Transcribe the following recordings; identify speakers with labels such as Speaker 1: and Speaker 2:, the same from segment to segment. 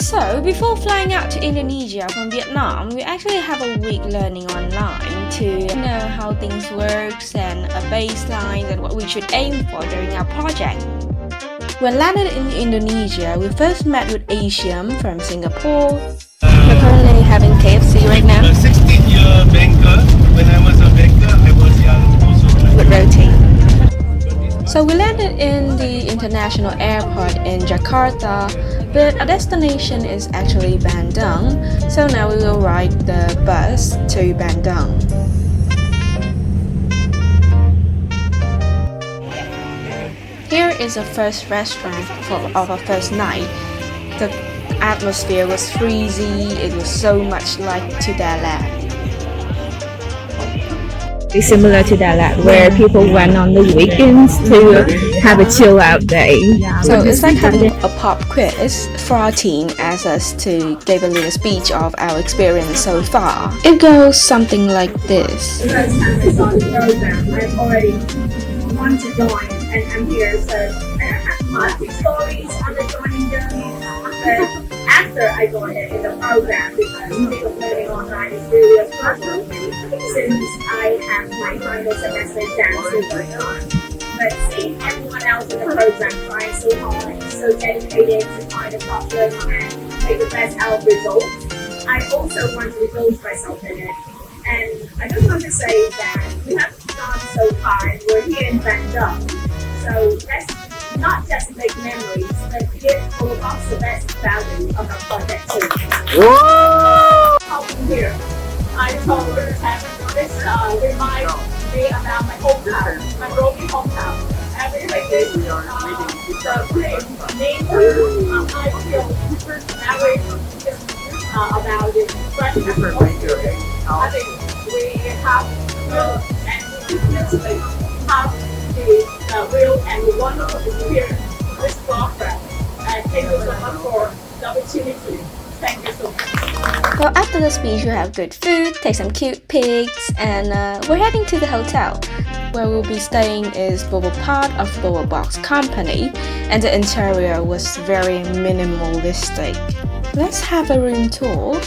Speaker 1: So, before flying out to Indonesia from Vietnam, we actually have a week learning online to know how things works and a baseline and what we should aim for during our project. When landed in Indonesia, we first met with Asiam from Singapore. We're currently having KFC right now.
Speaker 2: A 16-year banker. When I was a banker, I was young also.
Speaker 1: With roti. So we landed in the international airport in Jakarta, but our destination is actually Bandung. So now we will ride the bus to Bandung. Here is the first restaurant of our first night. The atmosphere was freezy. It was so much like to Dalat.
Speaker 3: Similar to Dalat, where people went on the weekends to have a chill out day.
Speaker 1: So it's like having a pop quiz for our team, as us to give a little speech of our experience so far. It goes something like this.
Speaker 4: The first time I saw the program, I already want to join, and I'm here, so I don't have much stories on the joining journey. But after I joined it in the program, because still learning online is really a struggle since I have my final semester exams going on. But seeing everyone else in the program trying so hard, so dedicated to find a top learner and make the best out of results, I also want to indulge myself in it. And I just want to say that we have gone so far, and we're here in Bandung. So let's not just make memories, but give all of us the best value of our project too. Helping here, I told her that this reminds me about my hometown, my broken hometown. Every vacation, the place named I feel very about it. But I think we have have the real and wonderful experience this program. And thank you so much for the opportunity. Thank you so much.
Speaker 1: Well, after the speech, we have good food, take some cute pics, and we're heading to the hotel. Where we'll be staying is part of Boba Box Company, and the interior was very minimalistic. Let's have a room tour.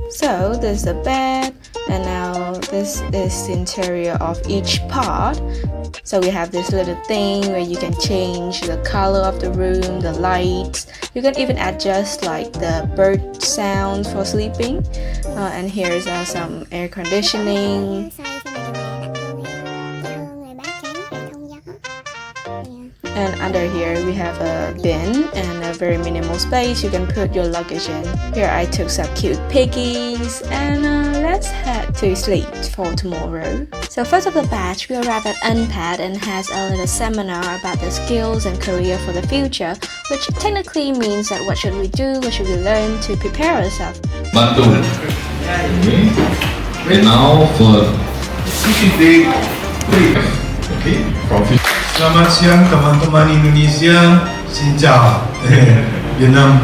Speaker 1: So there's the bed, and now this is the interior of each part. So we have this little thing where you can change the color of the room, the lights. You can even adjust like the bird sound for sleeping. And here's some air conditioning. And under here we have a bin and a very minimal space you can put your luggage in. Here I took some cute piggies, and let's head to sleep for tomorrow. So first of the batch, we arrived at UNPAD and has a little seminar about the skills and career for the future, which technically means that what should we do, what should we learn to prepare ourselves.
Speaker 5: Bantu. Okay, now for day 3. Okay, from
Speaker 2: Selamat siang teman-teman Indonesia. Xin chào. Vietnam.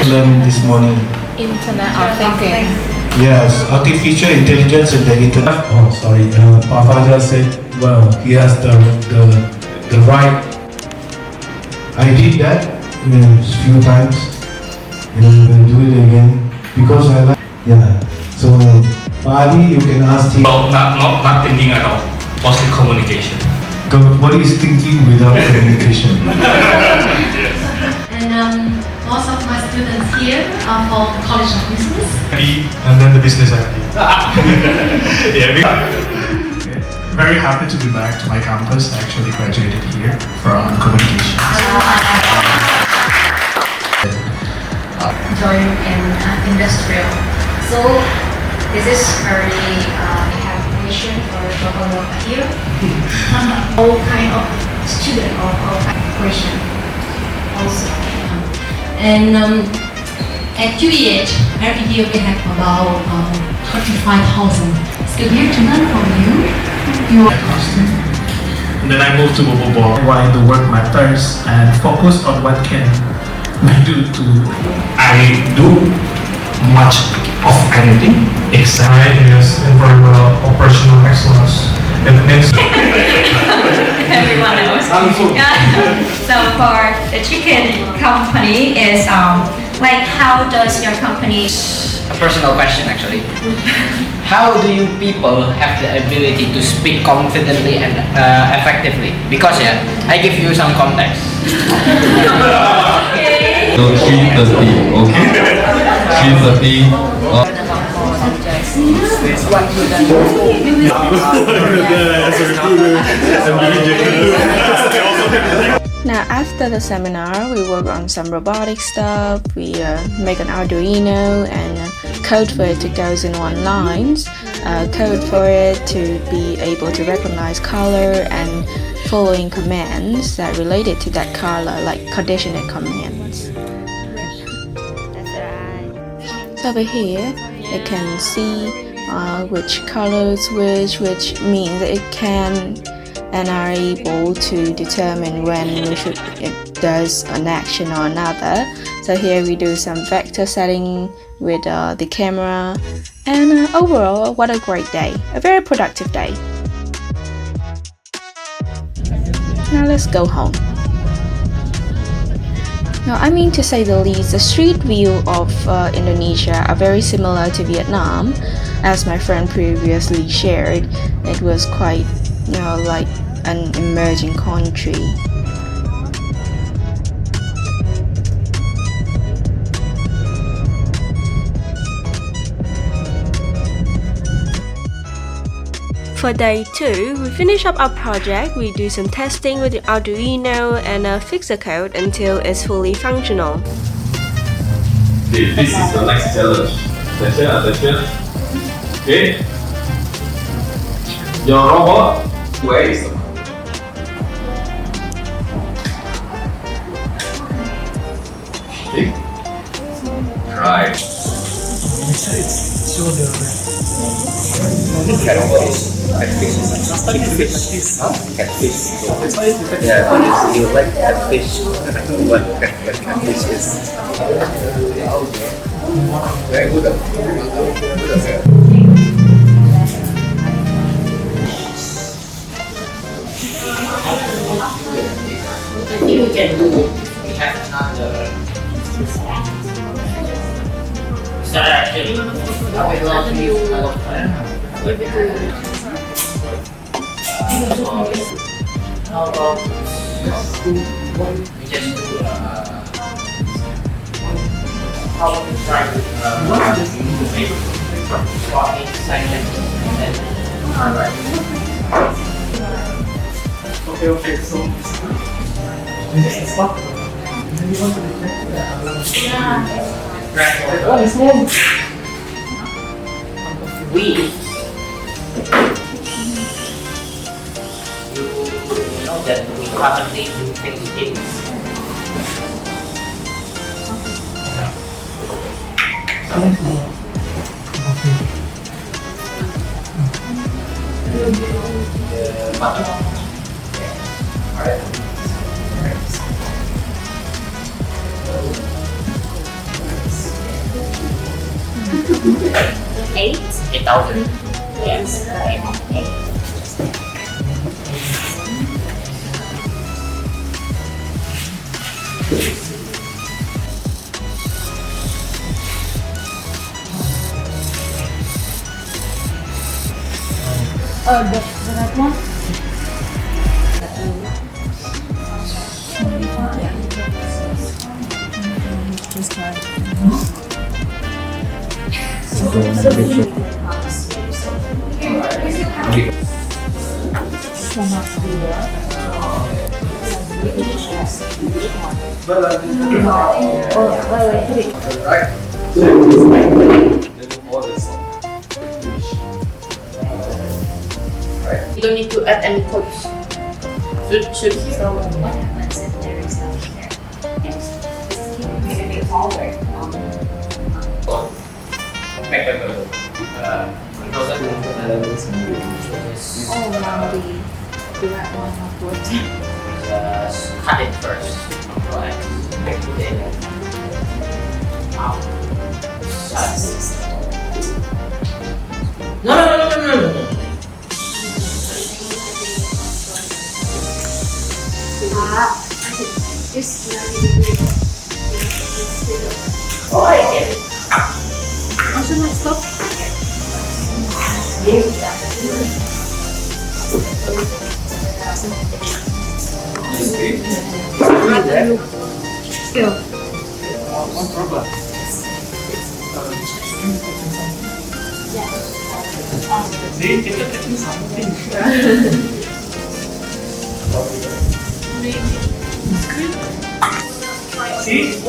Speaker 2: Learn this morning.
Speaker 1: Internet of thinking.
Speaker 2: Yes, artificial intelligence and the internet. Oh, sorry. Papa just said, well, he has the right. I did that a few times, and I'm going to do it again because I like. Yeah. So, Padi, you can ask him.
Speaker 6: Well, not thinking at all. Mostly communication.
Speaker 2: What is thinking without communication?
Speaker 7: And most of my students here are from College of Business.
Speaker 2: And then the business idea.
Speaker 8: Very happy to be back to my campus. I actually graduated here from communications.
Speaker 7: Join in industrial. So this is very passion for global work here. All kind of student or all kind of question also. And at UEH, every year we have about 25,000 students to learn from you.
Speaker 8: And then I moved to Bobo why the work matters and focus on what can we do to.
Speaker 6: I do much of anything except
Speaker 8: is environmental operational excellence
Speaker 2: Langsung.
Speaker 7: So for the chicken company is like how does your company?
Speaker 9: A personal question actually. How do you people have the ability to speak confidently and effectively? Because I give you some context.
Speaker 5: So 3:30, okay? 3:30.
Speaker 1: Now after the seminar, we work on some robotic stuff. We make an Arduino and code for it to go in one lines. Code for it to be able to recognize color and following commands that related to that color, like conditional commands. So over here, you can see which colors which means it can and are able to determine when it does an action or another. So here we do some vector setting with the camera, and overall, what a great day, a very productive day. Now let's go home. Now, I mean, to say the least, the street view of Indonesia are very similar to Vietnam. As my friend previously shared, it was quite, like an emerging country.
Speaker 10: For day 2, we finish up our project. We do some testing with the Arduino and fix the code until it's fully functional.
Speaker 5: Okay, this is the next challenge. Attention. Okay. Your robot, where is it? Okay. Right.
Speaker 9: Catfish. Yeah, you like catfish. What catfish is? Very good. You can do. We have another. Actually, I would love to use how about we just do how about we try to make walking silent and then
Speaker 8: Okay, so this is what
Speaker 9: we know that we currently do things.
Speaker 7: Eight?
Speaker 9: 8,000.
Speaker 7: Yes.
Speaker 4: The red one?
Speaker 11: You don't need to add any codes. Should
Speaker 7: So what happens if there is no there? It's going to be forward.
Speaker 11: Oh, now the red one not working.
Speaker 9: Just cut it first. Right. No.
Speaker 11: Oh, I get it.
Speaker 6: See, it's something. See,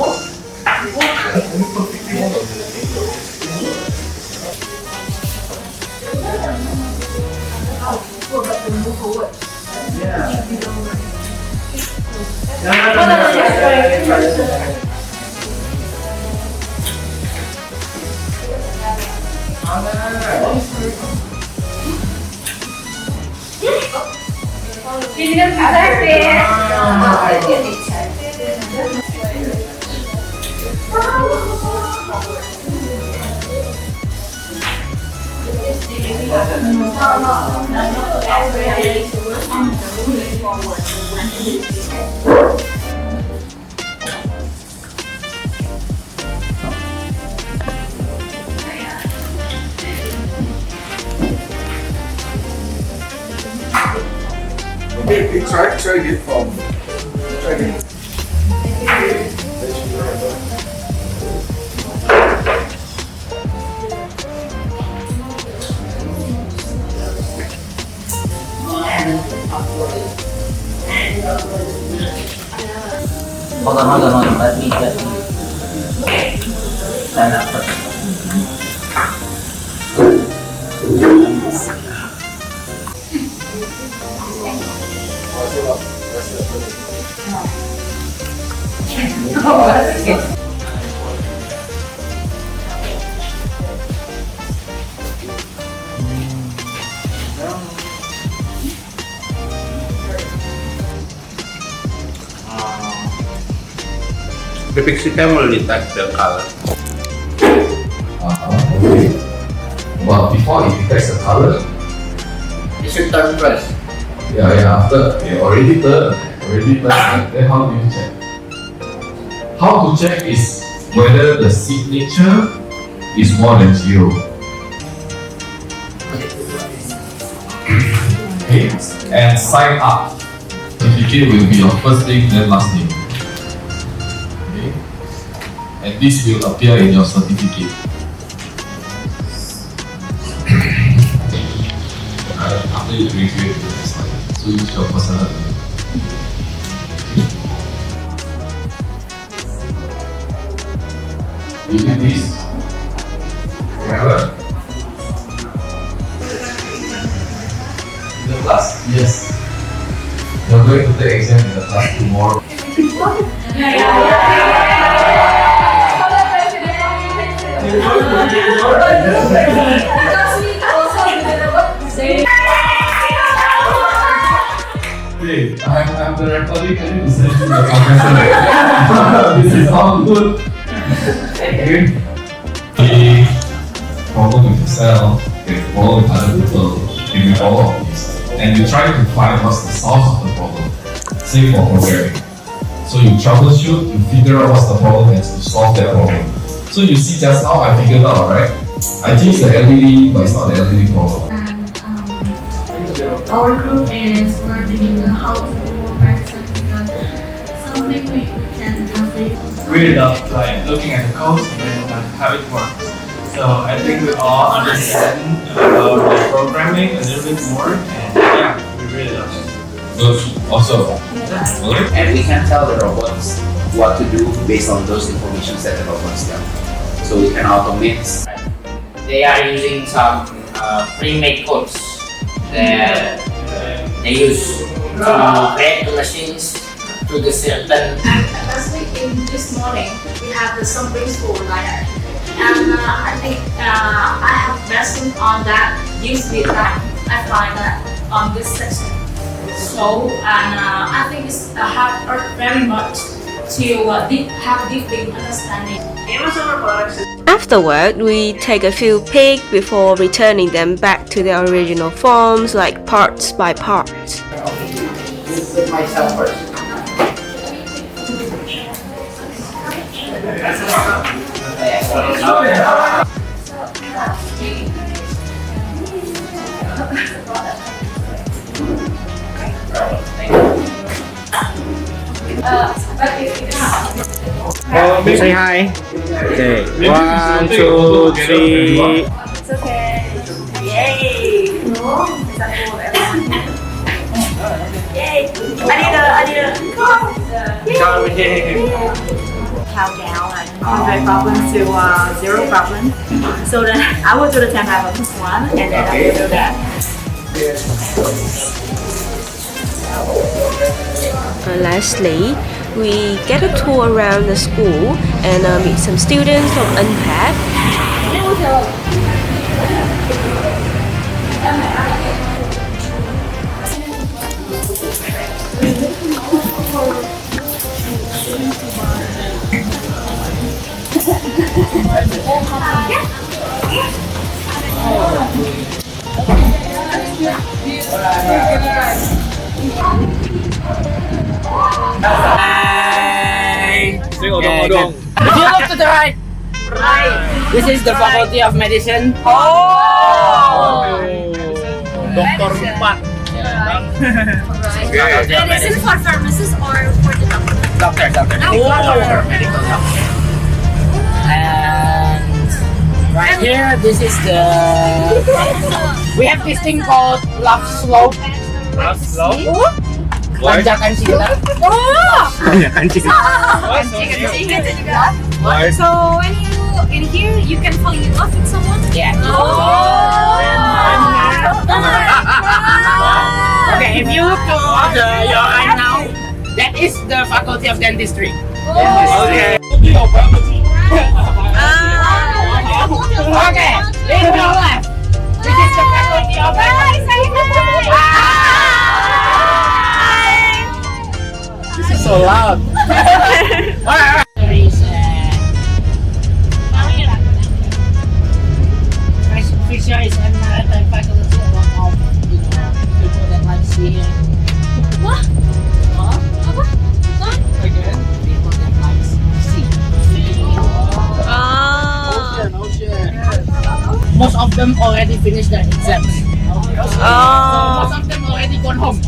Speaker 5: Okay, try again from. Try again.
Speaker 9: Hold on. Let me stand up first.
Speaker 5: The pixie will detect the color.
Speaker 12: Okay. But before it detects the color,
Speaker 9: You should turn first.
Speaker 12: after you already turn, then how do you check? How to check is whether the signature is more than 0. Okay, and sign up. Certificate will be your first name, then last name. Okay, and this will appear in your certificate. After you graduate, so use your personal name. You did this. Remember? The class? Yes. You're going to take exam in the class tomorrow. Hey, I'm the recording. I need to send to the professor. This is all good. Okay. The problem with yourself, the problem with other people, and with all of this. And you try to find what's the source of the problem. Same for programming. So you troubleshoot, you figure out what's the problem and to solve that problem. So you see just now I figured out, right? I changed the LED, but it's not the LED problem.
Speaker 7: Our group is learning how to do practice something we can translate.
Speaker 6: Really love like looking at the code and how it works. So I think we all understand about the programming a little bit more, and yeah, we really love it.
Speaker 12: Good. Also,
Speaker 9: And we can tell the robots what to do based on those information that the robots tell. So we can automate. They are using some pre-made codes that they use to create the machines to the certain.
Speaker 7: Last week in this morning, we have the some preschool like that. And I think I have lesson on that use with time. I find that on this section. So and I think it's helped very much to have deep understanding.
Speaker 10: Afterward, we take a few pics before returning them back to their original forms, like parts by parts.
Speaker 9: With myself first.
Speaker 13: Say hi. Okay. 1, 2, 3.
Speaker 4: It's okay. Yay! Yay! I need a countdown like 100 problems to 0 problems. So then I will do the 10 problems one, and then I will do that.
Speaker 10: Lastly, we get a tour around the school and meet some students from UNPAD.
Speaker 11: If you look to the right, this is the Faculty of Medicine.
Speaker 13: Dokter 4.
Speaker 4: Medicine for pharmacists or for the doctor?
Speaker 11: Doctor. Medical doctor. And right here, this is the. We have this thing called love slope. Tanjakan cinta.
Speaker 13: Tanjakan cinta.
Speaker 4: So when you in here, you can fall in love with someone.
Speaker 11: Yeah. Okay, if you look to your right now, that is the Faculty of Dentistry. Okay. Okay, in your left, this is the Faculty of This is so loud. There is Fisher is a maritime faculty, a lot of people that like sea.
Speaker 4: What?
Speaker 11: Again, people that like sea. Ocean. Most of them already finished their exams. So most of them already gone home.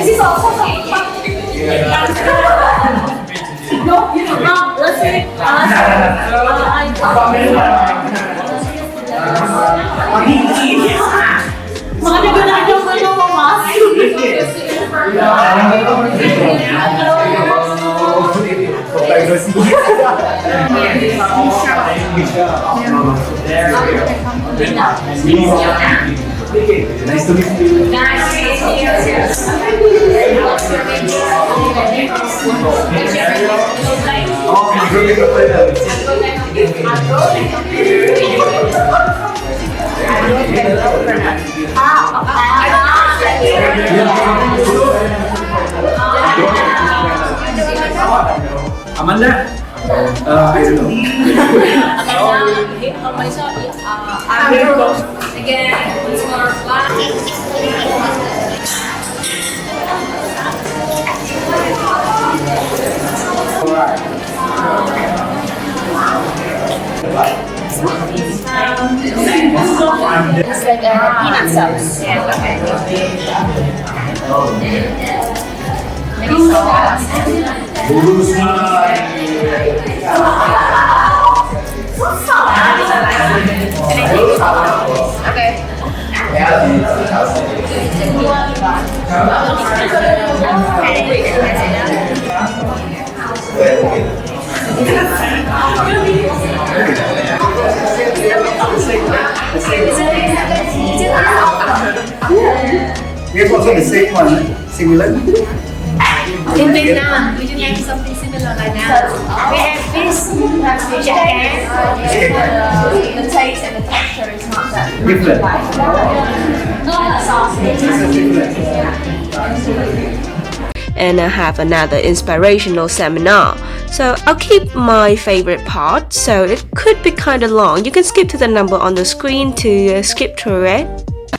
Speaker 4: Is this also No, you know, let's say, Makanya gue nanya sama Mas.
Speaker 2: Nice to meet you.
Speaker 12: Amanda? I don't know.
Speaker 4: Again, it's more flat.
Speaker 11: It's like a peanut sauce.
Speaker 4: Yeah, okay. Okay.
Speaker 5: is also the same one, similar.
Speaker 7: In Vietnam, we do have something similar like that. We have fish, we have the taste and the texture is not that
Speaker 5: Different.
Speaker 7: and the sauce
Speaker 10: And I have another inspirational seminar. So I'll keep my favorite part, so it could be kind of long. You can skip to the number on the screen to skip through it.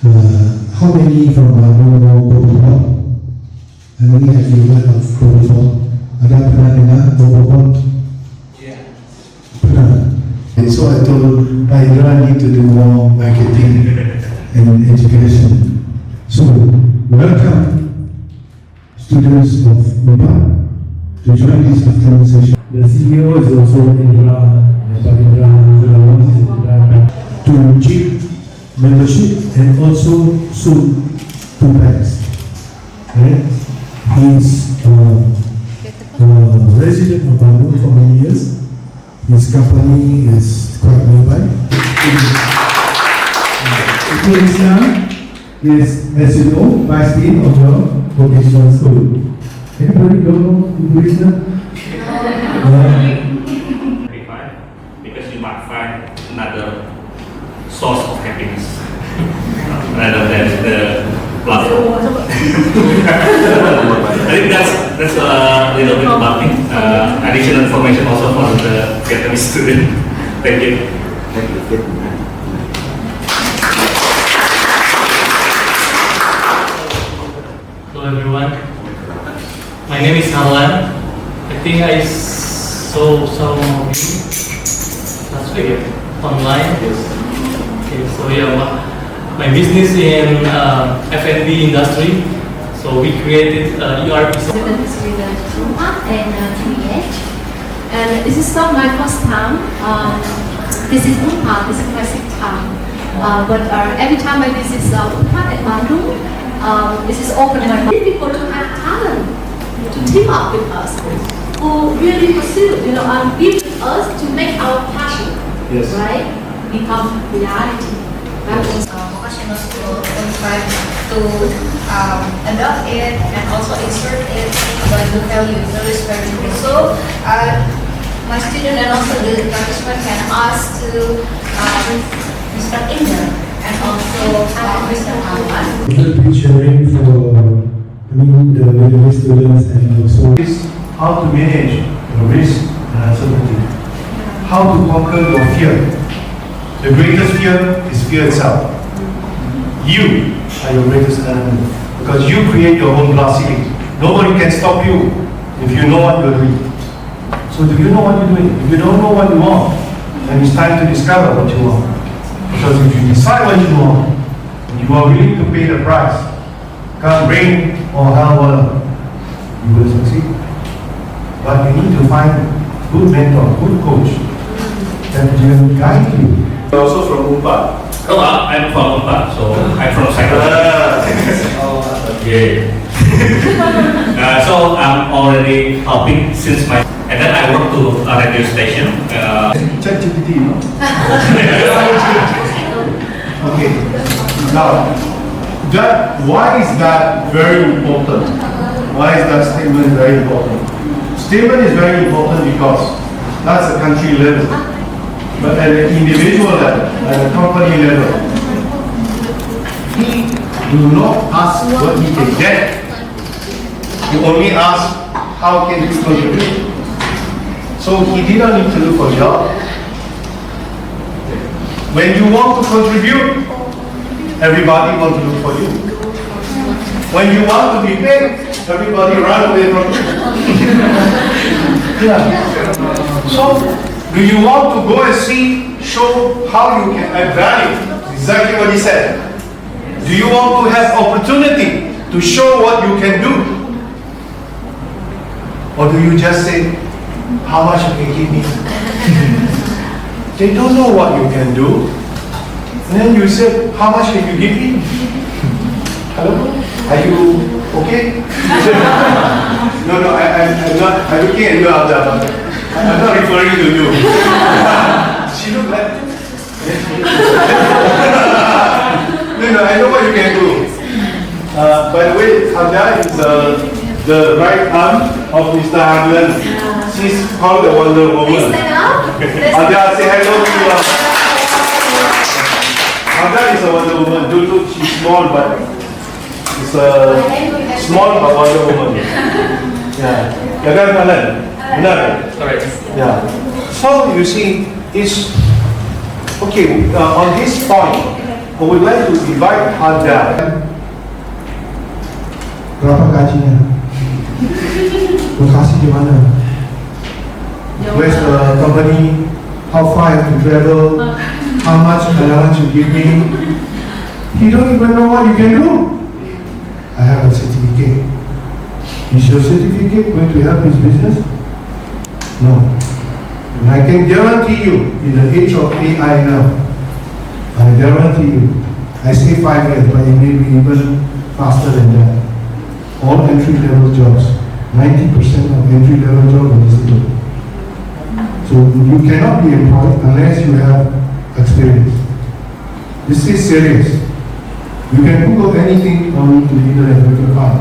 Speaker 2: How many from Bandung know Bobobot? How many have you heard of Bobobot? Ada pernah dengar Bobobot? Yeah. Pernah. And so I told Hydra need to do more marketing and education. So welcome students of UNPAD to join this afternoon session. The CEO is also Indra, to cheap membership and also soon 2 bags. Right? He's a resident of Bandung for many years. His company is quite nearby. Indonesia is, as you know, Vice Dean of your vocational school. Anybody don't know Indonesia?
Speaker 6: Because you might find another source of happiness rather than the platform. I think that's a little bit about me. Additional information also for the Vietnamese student. Thank you.
Speaker 5: Thank you.
Speaker 8: Hello everyone. My name is Harlan. I think I saw some of you last week online. Okay, so yeah, my business in F&B industry. So we created ERP software.
Speaker 7: with UNPAD and TVH. And this is not my first time. This is UNPAD, this is my 6th time. But every time I visit UNPAD at Bandung, this is open my mind. People to have talent, to team up with us, who really pursue, and be with us to make our passion, right, become reality. That was vocational school and try to adopt it and also insert it like the values, the respect. So my student and also the participant can ask to respect India and also Mr. Awan.
Speaker 2: Little bit sharing for the Vietnamese students and also how to manage your risk and uncertainty. How to conquer your fear. The greatest fear is fear itself. You are your greatest enemy because you create your own glass ceiling. Nobody can stop you if you know what you're doing. So do you know what you're doing? If you don't know what you want, then it's time to discover what you want. Because if you decide what you want, and you are willing to pay the price, come rain or hell weather, you will succeed. But you need to find good mentor, good coach that will guide you.
Speaker 5: Also from UNPAD.
Speaker 6: Oh, I'm from UNPAD, so I'm from psychology. Okay. So I'm already helping since my, and then I work to a radio station.
Speaker 2: ChatGPT, no? Okay. Now, why is that very important? Why is that statement very important? Statement is very important because that's a country level. But at an individual level, at a company level, he do not ask what he can get. You only ask how can he contribute. So he didn't need to look for a job. When you want to contribute, everybody wants to look for you. When you want to be paid, everybody run away from you. Yeah. So, do you want to go and show how you can add value? Exactly what he said. Do you want to have opportunity to show what you can do? Or do you just say, how much you can give me? They don't know what you can do. And then you say, how much can you give me? Hello? Are you okay? No, I'm not. I'm looking at you out there. I'm not referring to you. She looked like. No, I know what you can do. by the way, Hada is the right arm of Mr. Hagland. She's called the Wonder Woman. Hada, say hello to you. Hada is a Wonder Woman. Dulu, she's small, but it's a small but Wonder Woman. Yeah. Ya kan, Alan? Benar?
Speaker 8: Correct.
Speaker 2: Yeah. So you see, it's okay. On this point, I would like to invite Hada.
Speaker 14: Berapa gajinya? Lokasi di mana? Where's the company? How far I have to travel? How much allowance you give me? He don't even know what you can do. I have a certificate. Is your certificate going to help his business? No. And I can guarantee you, in the age of AI now, I guarantee you, I say 5 years, but it may be even faster than that. All entry-level jobs, 90% of entry-level jobs are digital. So you cannot be employed unless you have experience. This is serious. You can Google anything on the internet, you can find.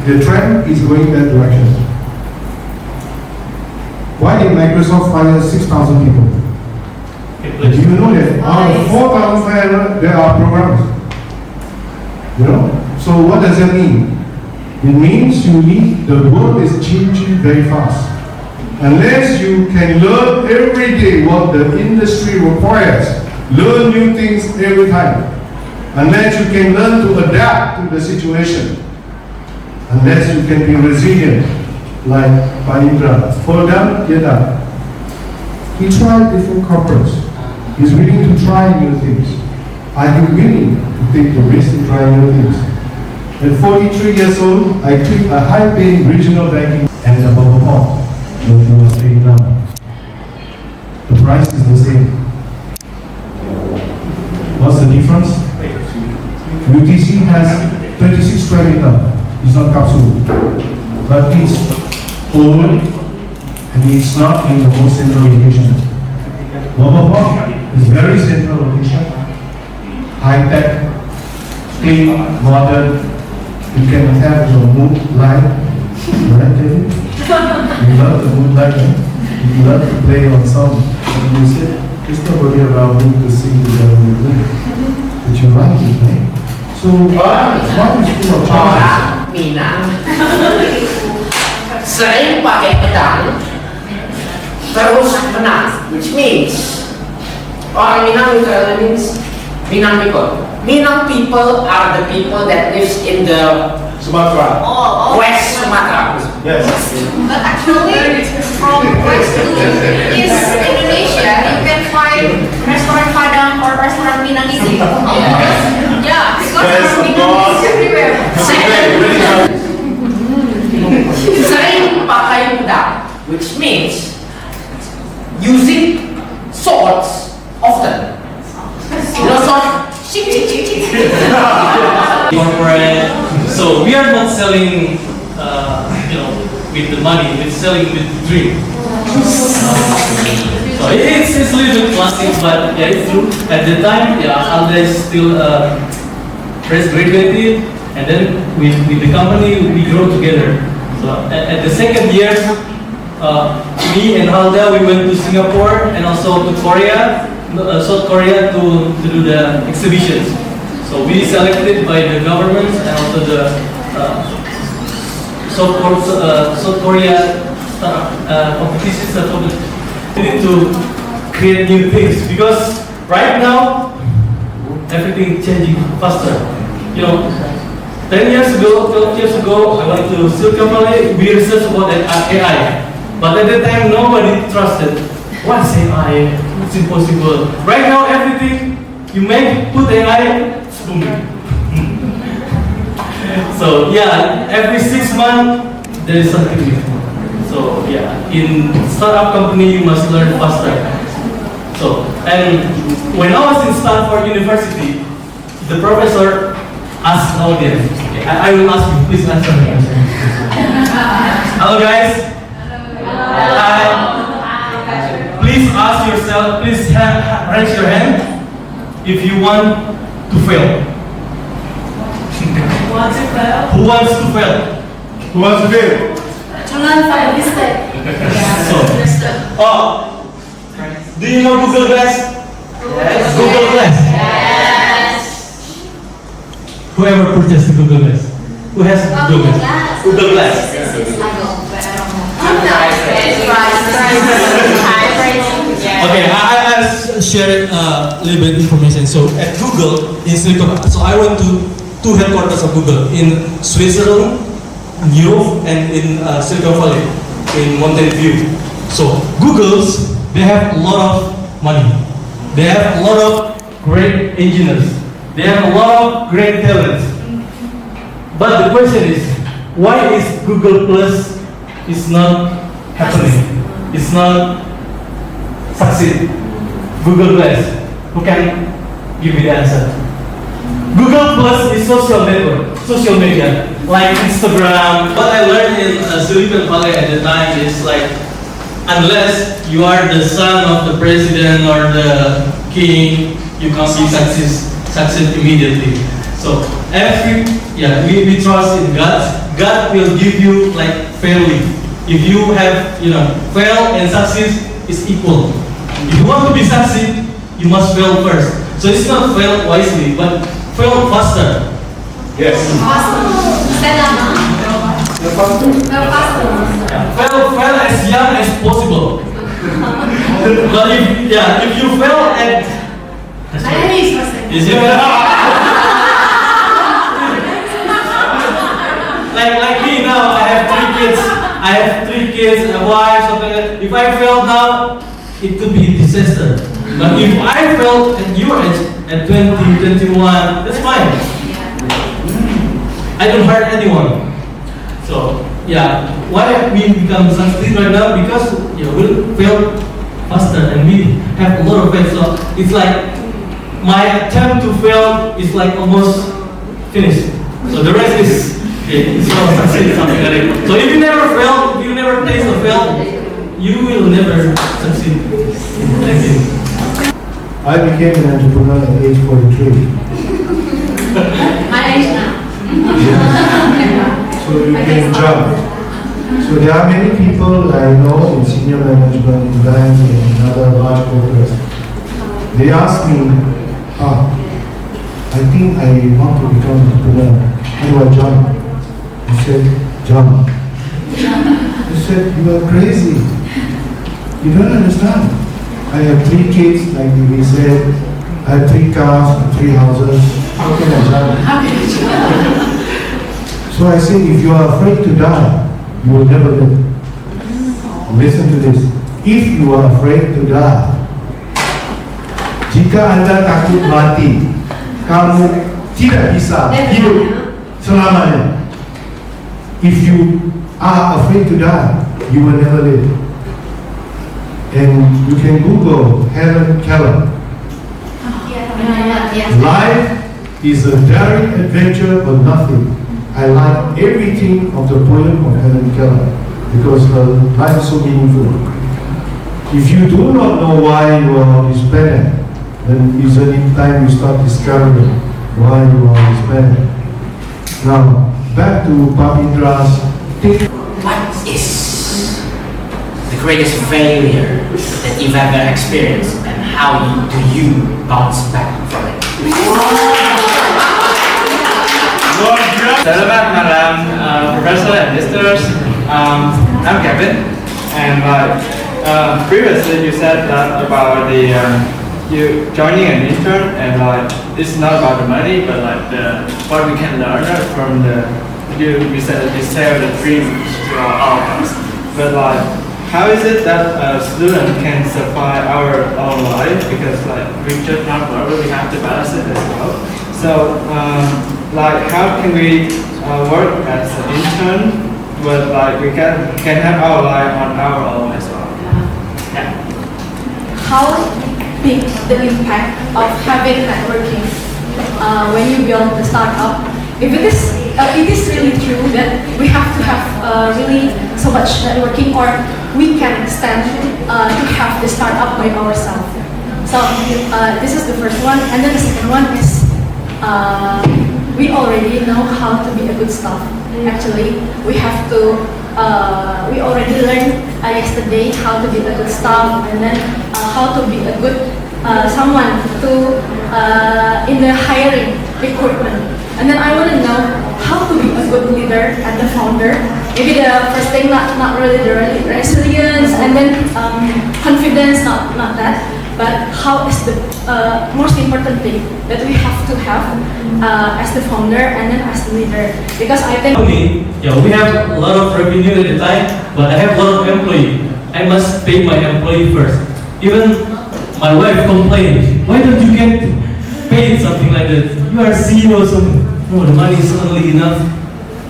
Speaker 14: The trend is going that direction. Why did Microsoft fire 6,000 people? Do you know that out of 4,500 there are programs? You know? So what does that mean? It means the world is changing very fast. Unless you can learn every day what the industry requires, learn new things every time. Unless you can learn to adapt to the situation. Unless you can be resilient, like Panindra. Fall down, get up. He tried different corporates. He's willing to try new things. Are you willing to take the risk to try new things? At 43 years old, I quit a high-paying regional banking and a bubble pop that he was paying now. The price is the same. What's the difference? UTC has 26 square meter. It's not capsule. But it's old and it's not in the most central location. Bubble pop is very central location. High-tech, clean, modern. You can have your mood light, right, Kevin? You love the mood light, right? You love to play on some music. There's nobody around you to sing together with you. But you like it, right? So, what is full of challenges?
Speaker 11: Minang sering pakai pedang terus menang, which means orang Minang literally means Minang people. Minang people are the people that lives in the
Speaker 2: Sumatra.
Speaker 11: West Sumatra.
Speaker 2: Yes.
Speaker 7: But actually, from west to east Indonesia, you can find restaurant Padang or restaurant Minang easy. Yeah, because Minang is everywhere.
Speaker 11: Sering pakai pedang, which means using swords often. You know, sword.
Speaker 8: Corporate. So we are not selling, with the money. We're selling with the dream. So it's a little bit classic, but yeah, it's true. At the time, Alda is still fresh graduated, and then with the company we grow together. So at the second year, me and Alda we went to Singapore and also to Korea. South Korea to do the exhibitions. So we selected by the government and also the South Korea competitions that we need to create new things because right now everything changing faster. 10 years ago, 12 years ago, I went to Silicon Valley. We researched about AI, but at the time nobody trusted. What's AI? It's impossible. Right now, everything you put AI, boom. So yeah, every 6 months there is something new. So yeah, in startup company you must learn faster. So and when I was in Stanford University, the professor asked the audience. I will ask you, please answer me. Hello guys. Hi. Please ask yourself, please raise your hand if you want to fail. Who wants to fail?
Speaker 14: Who wants to fail?
Speaker 4: To learn from mistake.
Speaker 8: Do you know Google Glass? Yes. Google Glass.
Speaker 4: Yes.
Speaker 8: Whoever purchased the Google Glass? Who has Google Glass? Google Glass. Okay, I'll share a little bit information. So at Google in Silicon Valley, so I went to two headquarters of Google in Switzerland, New York, and in Silicon Valley in Mountain View. So Google's, they have a lot of money. They have a lot of great engineers. They have a lot of great talents. But the question is, why is Google Plus is not happening? It's not succeed. Google Plus, who can give me the answer? Google Plus is social network, social media, like Instagram. What I learned in Silicon Valley at the time is like, unless you are the son of the president or the king, you can't be succeed immediately. So we trust in God. God will give you like fairly. If you have fail and succeed is equal. If you want to be succeed, you must fail first. So it's not fail wisely, but fail faster. Yes.
Speaker 4: Stand up.
Speaker 8: Fail as young as possible. But if you fail at like me now, I have three kids, a wife, something like that. If I fail now, it could be a disaster. But if I fail at your age, at 20, 21, that's fine. I don't hurt anyone. So why we become successful right now? Because we fail faster and we have a lot of faith. So it's like my attempt to fail is like almost finished. So the rest is it's not succeed, something like that. So if you never fail, if you never taste a fail, you will never succeed. Thank you.
Speaker 14: I became an entrepreneur at age 43.
Speaker 4: My age now.
Speaker 14: So you can jump. So there are many people I know in senior management, in banks, and other large corporates. They ask me, I think I want to become an entrepreneur. How do I jump? I said, jump. He said, you are crazy. You don't understand. I have 3 kids, like we said. I have 3 cars, 3 houses. How can I jump? So I say, if you are afraid to die, you will never live. Listen to this. If you are afraid to die, jika Anda takut mati, kamu tidak bisa hidup selamanya. If you are afraid to die, you will never live. And you can Google Helen Keller. Life is a daring adventure but nothing. I like everything of the poem of Helen Keller because her life is so meaningful. If you do not know why you are on this planet, then it's only time you start discovering why you are on this planet. Now, back to Pavindra's thing.
Speaker 11: What is the greatest failure that you've ever experienced, and how do you bounce back from it?
Speaker 6: Selamat malam, Professor and listeners. I'm Kevin, and previously you said that about the you joining an intern, and it's not about the money, but what we can learn from you said you sell the dreams to all of us. But how is it that a student can survive our own life, because we just not work, we have to balance it as well. So how can we work as an intern, but we can have our life on our own as well? Yeah.
Speaker 15: How big the impact of having networking when you build the startup? If it is really true that we have to have really so much networking, or we can stand to have the startup by ourselves. So this is the first one, and then the second one is we already know how to be a good staff. Actually, we have to. We already learned yesterday how to be a good staff, and then how to be a good someone to in the hiring recruitment. And then I want to know how to be a good leader and the founder. Maybe the first thing not really the resilience, and then confidence, not that. But how is the most important thing that we have to have as the founder and then as the leader? Because I think
Speaker 8: we have a lot of revenue at the time, but I have a lot of employee. I must pay my employee first. Even my wife complained, why don't you get paid something like that? You are CEO, so no, the money is only enough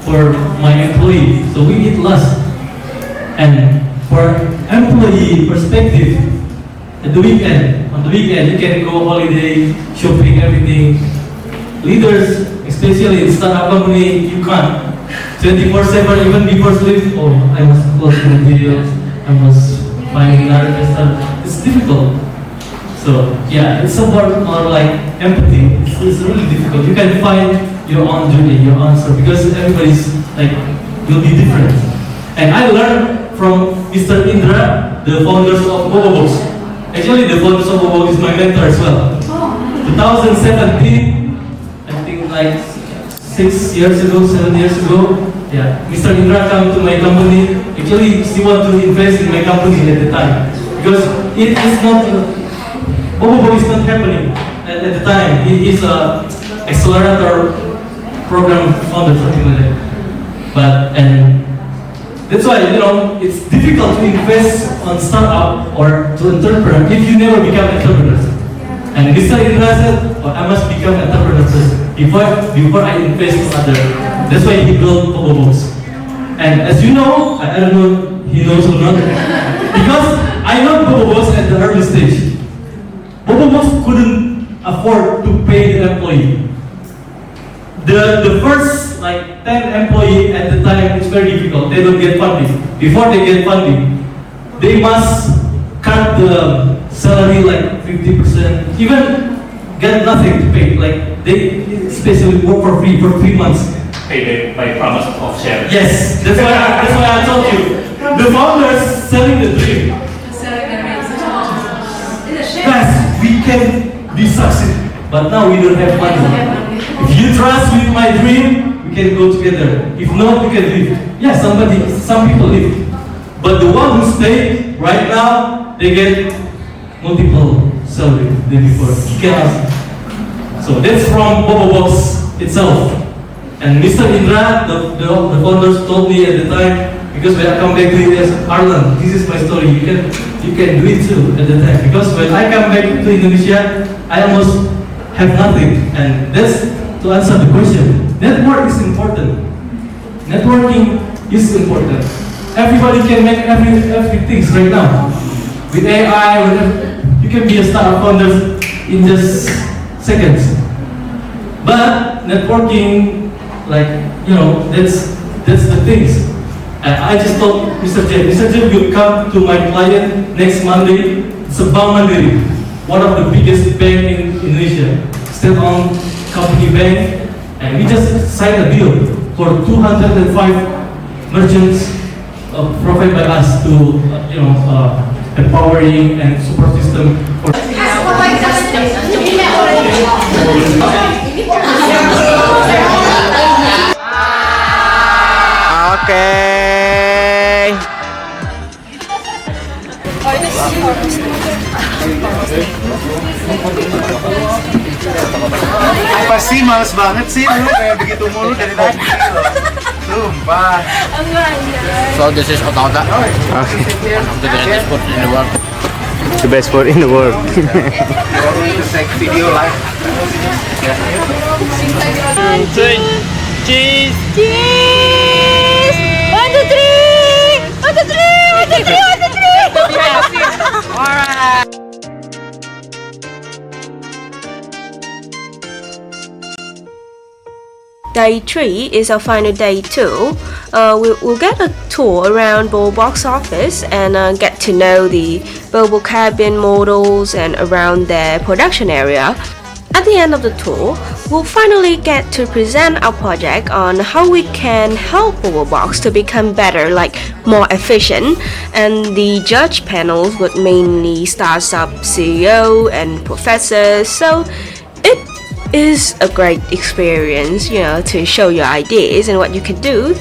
Speaker 8: for my employee, so we need less. And for employee perspective, on the weekend you can go holiday, shopping, everything. Leaders, especially in startup company, you can't. 24/7, even before sleep, oh, I must close the videos, I must find another investor. It's difficult. So yeah, it's about more like empathy. It's really difficult. You can find your own journey, your answer, because everybody's like will be different. And I learned from Mr. Indra, the founders of BoboBox. Actually, the founders of BoboBox is my mentor as well. 2017, I think like 7 years ago, yeah, Mr. Indra came to my company. Actually, he wanted to invest in my company at the time, because it is not, BoboBox is not happening at the time. He is a accelerator program founder, something like that. But, and that's why, it's difficult to invest on startup or to entrepreneur if you never become entrepreneur. And Mr. Indra said, I must become entrepreneur first before I invest in other. That's why he built BoboBox. And as you know, I don't know he knows or not, because I know BoboBox at the early stage. BoboBox couldn't afford to pay the employee. The first like 10 employee at the time, it's very difficult. They don't get funding. Before they get funding, they must cut the salary like 50%, even get nothing to pay. Like they especially work for free for 3 months.
Speaker 16: Paid by promise of share.
Speaker 8: Yes, that's why I told you. The founders selling the dream. Yes, we can be successful, but now we don't have money. If you trust with my dream, we can go together. If not, we can leave. Yeah, some people leave. But the one who stay right now, they get multiple salary than before. So that's from BoboBox itself. And Mr. Indra, the founders told me at the time, because when I come back to US, Arlan, this is my story. You can do it too at the time. Because when I come back to Indonesia, I almost have nothing. And that's to answer the question. Network is important. Networking is important. Everybody can make everything right now. With AI, you can be a startup founder in just seconds. But networking, like, that's the things. I just told Mr. J will come to my client next Monday. It's a Bank Mandiri, one of the biggest bank in Indonesia, state-owned company bank, and we just signed a deal for 205 merchants provided by us to, empowering and support system for.
Speaker 13: Okay.
Speaker 14: Apa sih, males banget sih lu kayak begitu mulu dari tadi. Sumpah.
Speaker 9: So this is Otauta. The best food in the world.
Speaker 13: The best food in the world.
Speaker 14: Just take video live.
Speaker 13: Cheese.
Speaker 3: Cheese! 1, 2, 3! 1, 2, 3! 1, 2, 3! 1, 2, 3!
Speaker 13: Alright.
Speaker 10: Day 3 is our final day too. We'll get a tour around BoboBox office and get to know the Bobo cabin models and around their production area. At the end of the tour, we'll finally get to present our project on how we can help our box to become better, like more efficient, and the judge panels would mainly startup CEO and professors, so it is a great experience, to show your ideas and what you can do.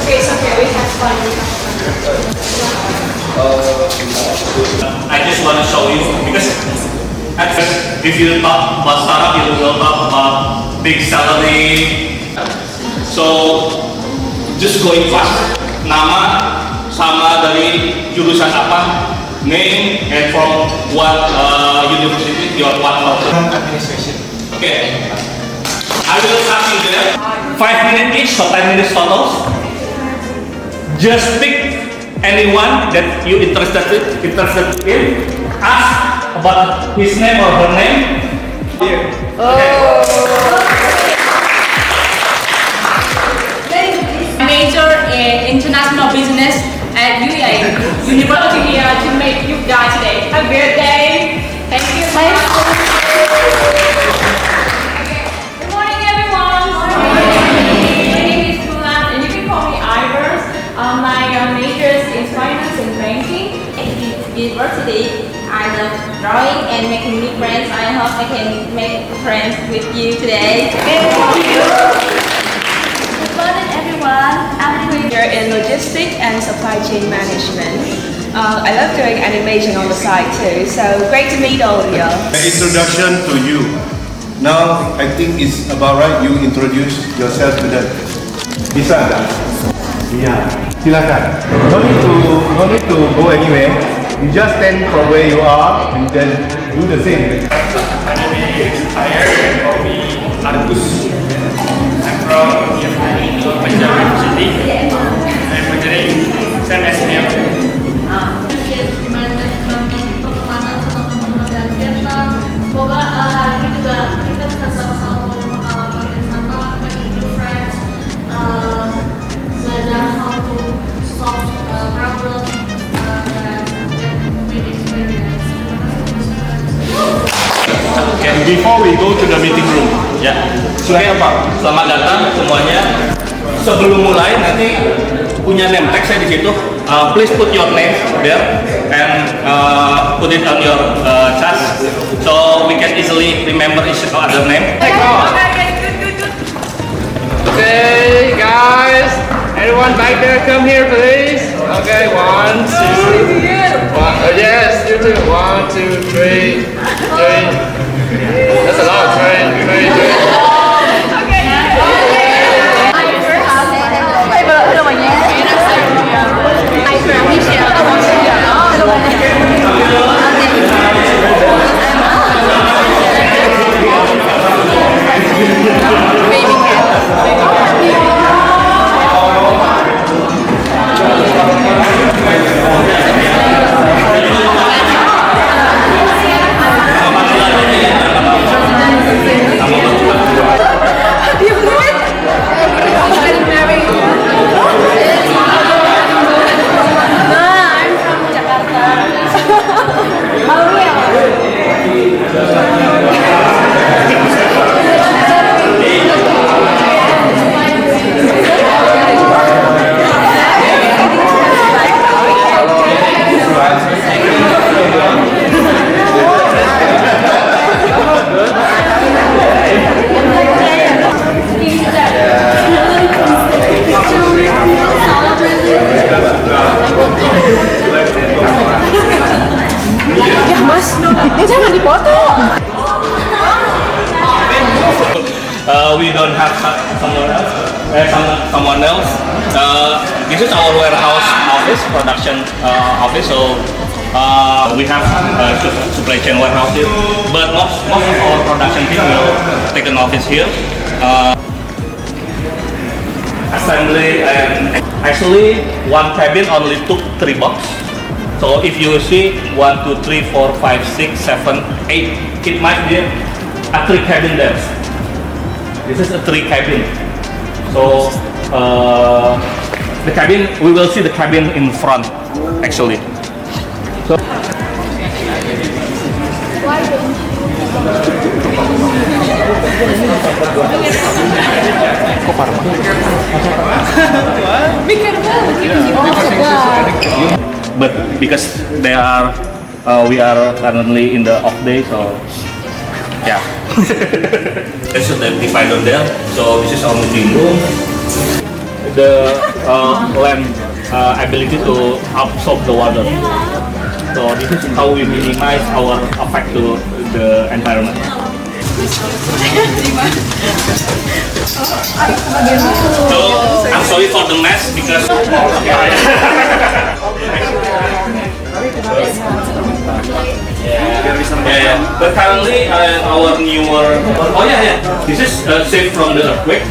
Speaker 3: It's okay, we have fun.
Speaker 16: I just want to show you because if you talk about startup, you will talk about big salary. So just going fast. Nama sama dari jurusan apa, name, and from what university you are part of. Administration. Okay. I will start you there. 5 minutes each, so 10 minutes total. Just pick anyone that you interested in. Ask about his name or her name. Here.
Speaker 3: Major in international business at UAE University here to meet you guys today. Have a great day. Thank you. Good morning, everyone. My name is Mulan, and you can call me Ivers. My major is in finance and banking. At university, I love drawing and making new friends. I hope I can make friends with you today. Good morning, everyone. I'm here in logistics and supply chain management. I love doing animation on the side too, so great to meet all of you.
Speaker 14: Introduction to you. Now, I think it's about right you introduce yourself to them. Bisa enggak? Iya, silakan. No need to go anywhere. You just stand from where you are and then do the same.
Speaker 16: My name is Ayer, and call me Argus. I'm from Universitas Padjadjaran. I'm majoring same as me.
Speaker 7: Semoga hari ini juga kita bisa sama-sama mengetahui wisata, making new friends, belajar how to solve problems, dan make experience.
Speaker 16: Okay, before we go to the meeting room, ya. Silakan Pak. Selamat datang semuanya. Sebelum mulai nanti punya name tag saya di situ. Please put your name there and put it on your chest so we can easily remember each other name.
Speaker 6: Okay, guys, everyone back there, come here, please. Okay, 1, 2, 1. Yes, you too. 1, 2, 3. That's a lot. 3.
Speaker 16: We don't have someone else. This is our warehouse office, production office. So we have supply chain warehouse here, but most of our production team will take an office here. Assembly and actually one cabin only took 3 boxes. So if you see 1, 2, 3, 4, 5, 6, 7, 8, it might be a 3 cabin there. This is a 3 cabin. So the cabin, we will see the cabin in front actually. So but because they are we are currently in the off day, so yeah. There's a divider there, so this is our meeting room. The lamp ability to absorb the water, so this is how we minimize our effect to the environment. So I'm sorry for the mess because yeah. But currently our newer this is saved from the earthquake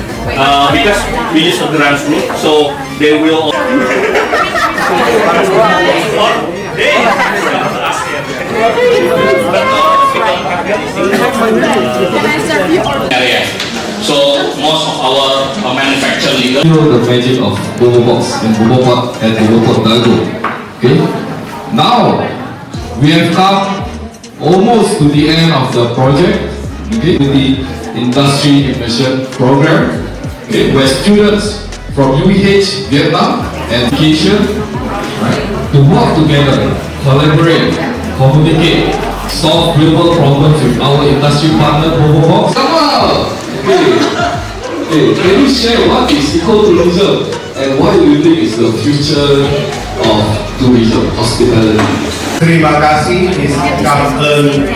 Speaker 16: because we use a ground roof, so they will so most of our manufacturing
Speaker 12: the magic of Bobo Box and Bobo Pot and Bobo Pot Dago. Okay. Now we have come almost to the end of the project. Okay, with the industry immersion program. Okay, where students from UPH Vietnam and education, right, to work together, collaborate, communicate, solve real-world problems with our industry partner Bobo Box. Come on! Okay, can you share what is ecotourism and what do you think is the future of tourism, hospitality?
Speaker 14: Terima kasih is Captain.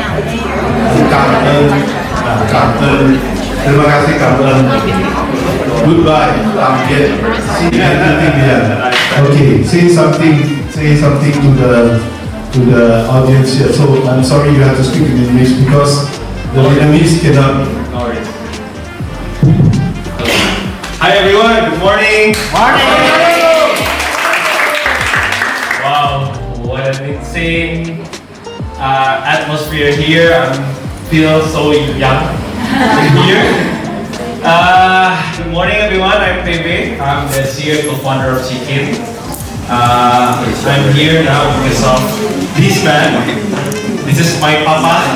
Speaker 14: Terima kasih Captain. Goodbye. Okay, say something to the audience here. So I'm sorry you have to speak in English because the Vietnamese cannot.
Speaker 17: Hi everyone, good morning. Morning. Wow, what an insane atmosphere here. I feel so young here. Good morning everyone, I'm Pepe. I'm the CEO co-founder of Chicken. I'm here now because of this man. This is my papa.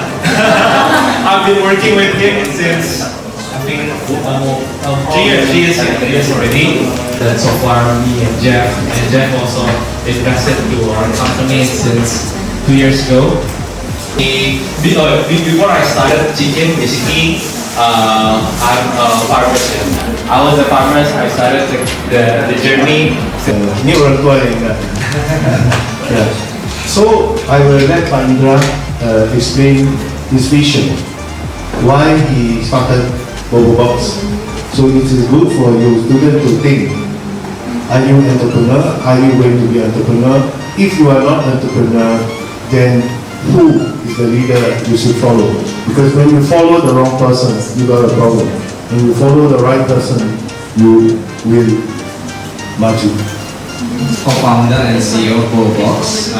Speaker 17: I've been working with him since I think 3 years already. That so far me and Jeff also invested to our company since 2 years ago. Before I started Chicken, basically I'm a farmer. I was a farmer. I started the journey.
Speaker 14: New employee. Yeah. So I will let Pak Indra explain his vision, why he started Bobo Box. So it is good for you student to think, are you entrepreneur? Are you going to be entrepreneur? If you are not entrepreneur, then who is the leader you should follow? Because when you follow the wrong person, you got a problem. When you follow the right person, you will maju.
Speaker 18: Co-founder and CEO of Bobo Box.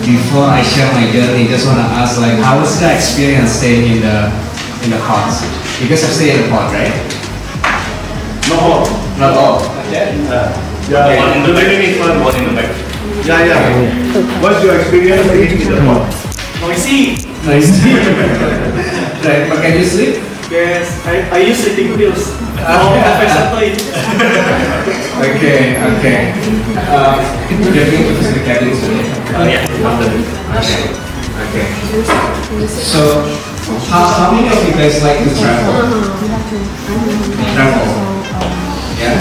Speaker 18: Before I share my journey, just want to ask, like, how was the experience staying in the pods? Because I stay in the pod, right? Not all.
Speaker 16: Yeah, one in the back, one in the back.
Speaker 14: Yeah. What's your experience staying in the pod?
Speaker 17: Noisy.
Speaker 18: Right, but can you sleep?
Speaker 17: Yes, I use sleeping pills.
Speaker 18: Okay. You're going to visit the cabin today?
Speaker 16: Yeah.
Speaker 18: Okay. So, how many of you guys like to travel? Yeah.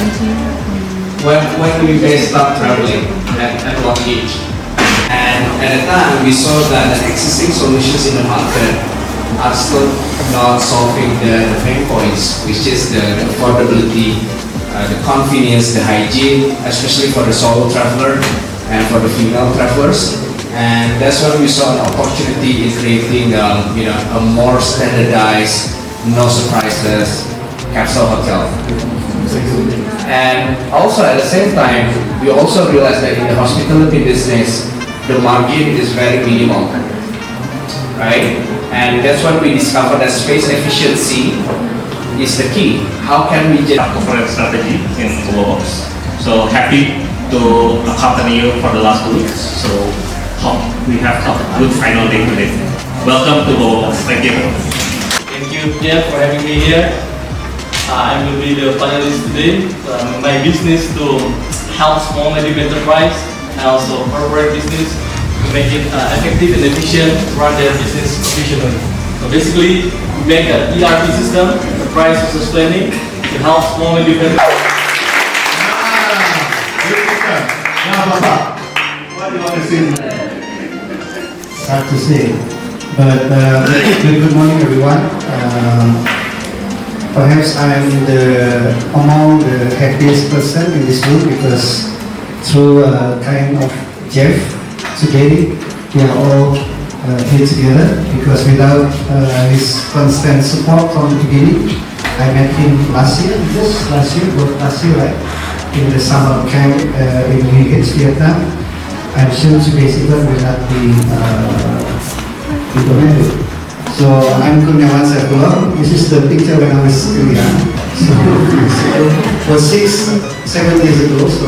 Speaker 18: When do you guys start traveling? At what age? And at the time, we saw that the existing solutions in the market are still not solving the pain points, which is the affordability, the convenience, the hygiene, especially for the solo traveler and for the female travelers. And that's when we saw an opportunity in creating a more standardized, no surprises capsule hotel. And also at the same time, we also realized that in the hospitality business, the margin is very minimal, right? And that's what we discovered that space efficiency is the key. How can we just
Speaker 16: corporate strategy in Globebox? So happy to accompany you for the last 2 weeks. So hope we have a good final day today. Welcome to Globebox. Thank you.
Speaker 8: Thank you, Jeff, for having me here. I will be the panelist today. My business to help small medium enterprise and also corporate business to make it effective and efficient to run their business efficiently. So basically, we make an ERP system, enterprise resource planning, to help small medium enterprise.
Speaker 14: Now, Bapak, what do you want to say? Hard to say, but good morning, everyone. Perhaps I am among the happiest person in this room because through kind of Jeff today we are all here together, because without his constant support from the beginning, I met him last year, right? In the summer camp in Minh, Vietnam. I'm sure today's event will not be implemented. So I'm Kurniawan Saifullah. This is the picture when I was still young. So it was 7 years ago. So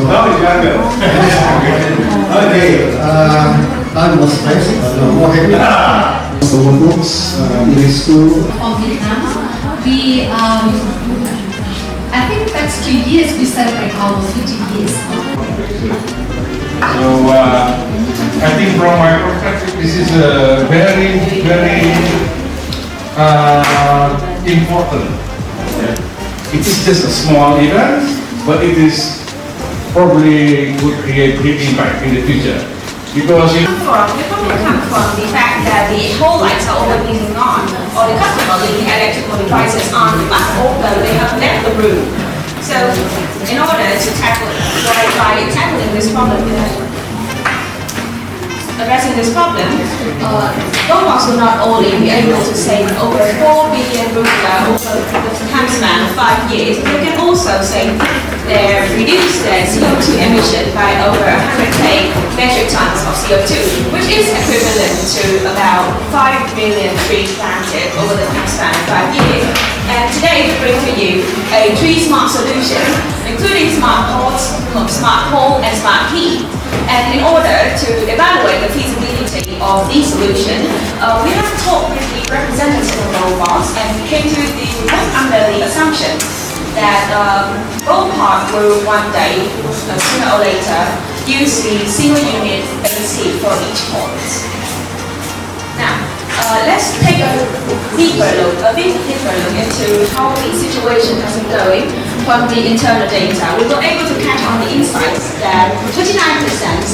Speaker 14: okay, I was stressed, but more happy. So books in school.
Speaker 7: From Vietnam, I think that's 2 years we celebrate our 50 years.
Speaker 2: So I think from my perspective, this is a very, very important. It is just a small event, but it is probably would create big impact in the future. Because
Speaker 3: We probably come from the fact that the whole lights are always blinking on, or the customer leaving electrical devices on, but although they have left the room. So, in order to tackling this problem, addressing this problem, Globebox will not only be able to save over 4 billion rupiah over the time span of 5 years, they can also reduce their CO2 emission by over 100k metric tons of CO2, which is equivalent to about 5 million trees planted over the time span of 5 years. And today we bring to you a tree smart solution, including smart pots, smart pole, and smart heat. And in order to evaluate the feasibility of these solutions, we have talked with the representative of Globebox, and we came to under the assumption that Globebox will one day, sooner or later, use the single unit AC for each port. Now, let's take a bit deeper look into how the situation has been going from the internal data. We were able to catch on the insights that 29%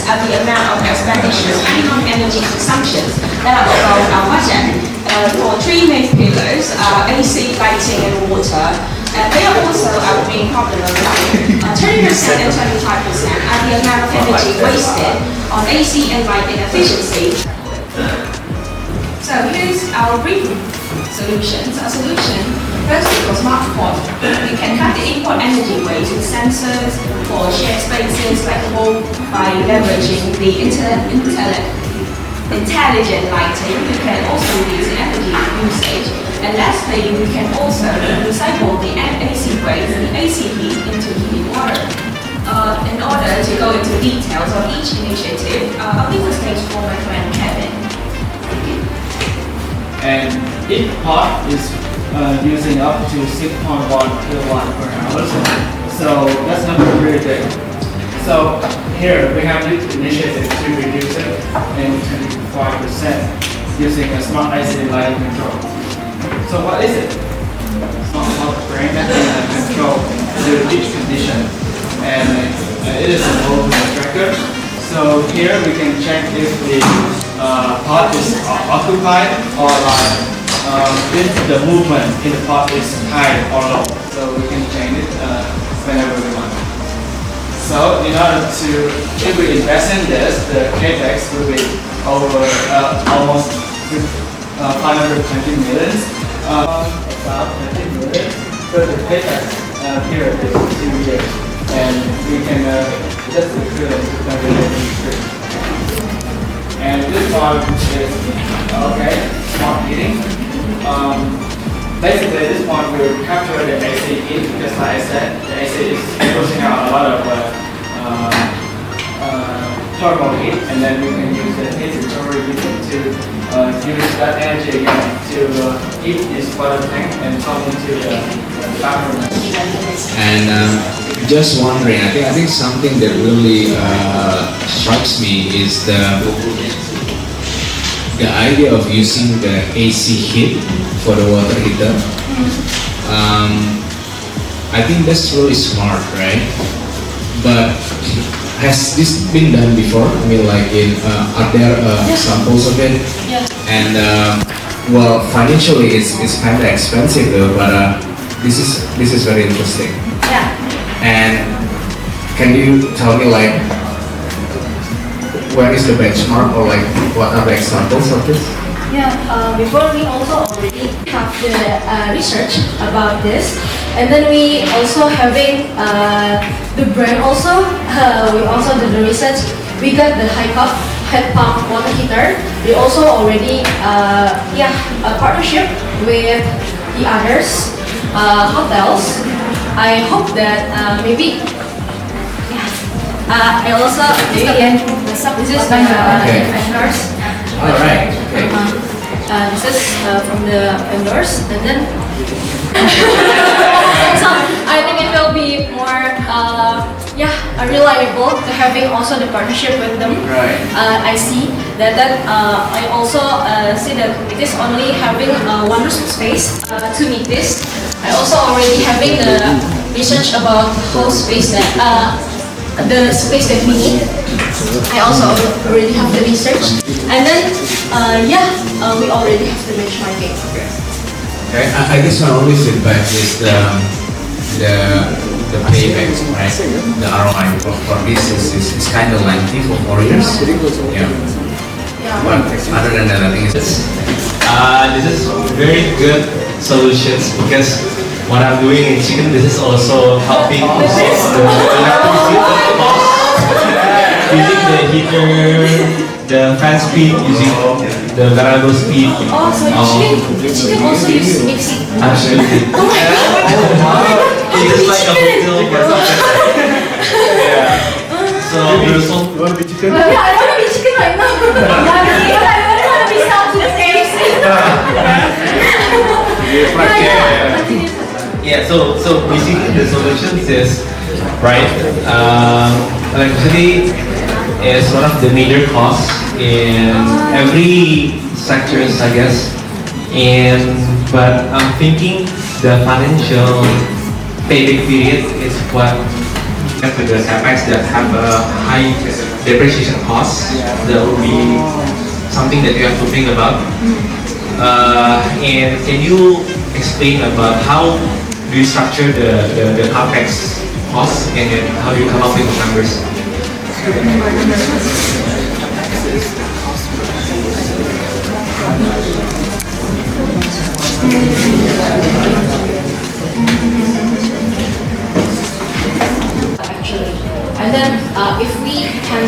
Speaker 3: of the amount of expenditures and on energy consumptions that are above our budget for 3 main pillars, AC, lighting, and water. They are also our main problem. 20% and 25% are the amount of energy wasted on AC and lighting efficiency. So here's our brief solutions. Our solution, firstly for smart pot, we can cut the import energy waste with sensors for shared spaces like home by leveraging the intelligent lighting. We can also reduce the energy usage. And lastly, we can also recycle the AC waste and the AC heat into heating water. In order to go into details of each initiative, I'll leave the stage for my friend Kevin.
Speaker 6: And each pot is using up to 6.1 kilowatt per hour. So that's not really big. So here we have this initiative to reduce it in 25% using a smart ICT lighting control. So what is it? Smart pot brain control to each condition, and it is a movement tracker. So here we can check if the pot is occupied or if the movement in the pot is high or low. So we can change it whenever we want. So in order to, if we invest in this, the capex will be over almost 520 million. About 20 million. So the payback period is 2 years, and we can just equivalent to 20 years. this one is okay, smart heating. Basically, this one will capture the AC heat because, like I said, the AC is pushing out a lot of thermal heat, and then we can use the heat recovery unit to use that energy again to heat this water tank and come into the bathroom.
Speaker 18: And just wondering, I think something that really strikes me is the idea of using the AC heat for the water heater. I think that's really smart, right? But has this been done before? I mean, like are there examples of it?
Speaker 15: Yeah.
Speaker 18: And well, financially it's kind of expensive though, but this is very interesting.
Speaker 15: Yeah.
Speaker 18: And can you tell me like where is the benchmark or like what are the examples of this?
Speaker 15: Yeah, before we also already have the research about this, and then we also having the brand also. We also did the research. We got the head pump water heater. We also already a partnership with the others hotels. I hope that maybe. I also this is my vendors.
Speaker 18: All right. Okay.
Speaker 15: This is from the vendors, and then so I think it will be more reliable to having also the partnership with them.
Speaker 18: Right.
Speaker 15: I see that I also see that it is only having one space to meet this. I also already having the research about the whole space that the space that we need. I also already have the research, and then we already have the benchmarking.
Speaker 18: Okay. I guess my only feedback is the payback, right? The ROI for this is kind of lengthy for 4 years. Yeah. But other than that, I think it's
Speaker 17: This is very good solutions because what I'm doing in chicken, this is also helping to save the electricity cost. Using the heater, the fan speed, using the variable speed.
Speaker 15: Oh, so the chicken also use AC.
Speaker 17: Absolutely.
Speaker 15: Oh my god!
Speaker 17: It is like a hotel or something. Yeah. So we're so.
Speaker 14: You want to be chicken?
Speaker 15: Yeah, I want to be chicken right now. I don't want to be stuck to the KFC.
Speaker 17: Yeah, so basically the solutions is right. Electricity is one of the major costs in every sectors, I guess. But I'm thinking the financial payback period is what for the capex that have a high depreciation cost. That will be something that you have to think about. And can you explain about how do you structure the capex costs and then how do you come up with the numbers?
Speaker 15: Actually, and then if we can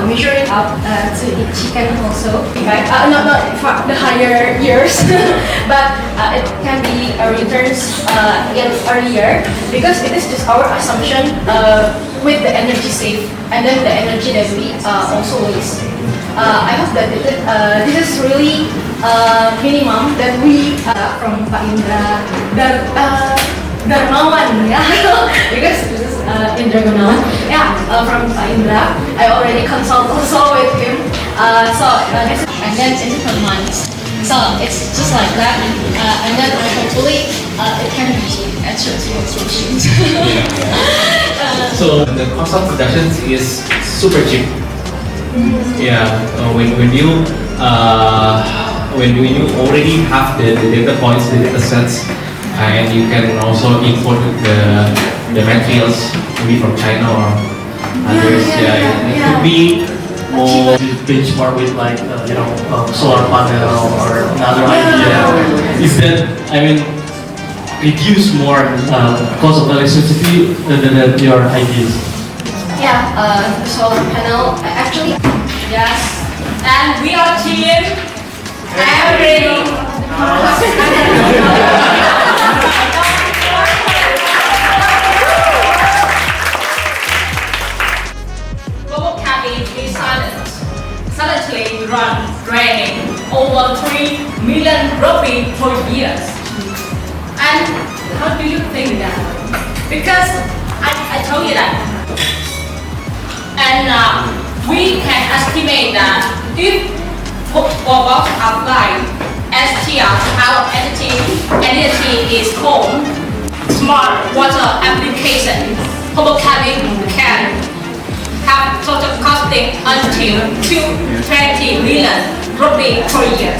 Speaker 15: measure it up to the chicken also, right? Not for the higher years, but it can be returns again earlier because it is just our assumption with the energy save and then the energy that we also waste. I hope that this is really minimum that we from Pak Indra Darmawan, because this is Indra Gunawan. From Pak Indra, I already consult also with him. And then it's per month. So it's just like that, and then hopefully it can be extra to instructions.
Speaker 17: So the cost of production is super cheap. Yeah, when you already have the data points, the data sets, and you can also import the materials maybe from China or others. It could be more
Speaker 8: benchmark with like solar panel or another idea. Is that reduce more cost of electricity than your ideas?
Speaker 15: Yeah, solar panel actually, yes,
Speaker 3: And we are team every. Global cabin is silently draining over 3 million rupees per year. And how do you think that? Because I told you that. And we can estimate that if robots apply STR to our entity is home, smart water application, global cabin can have total costing until 220 million rupees per year.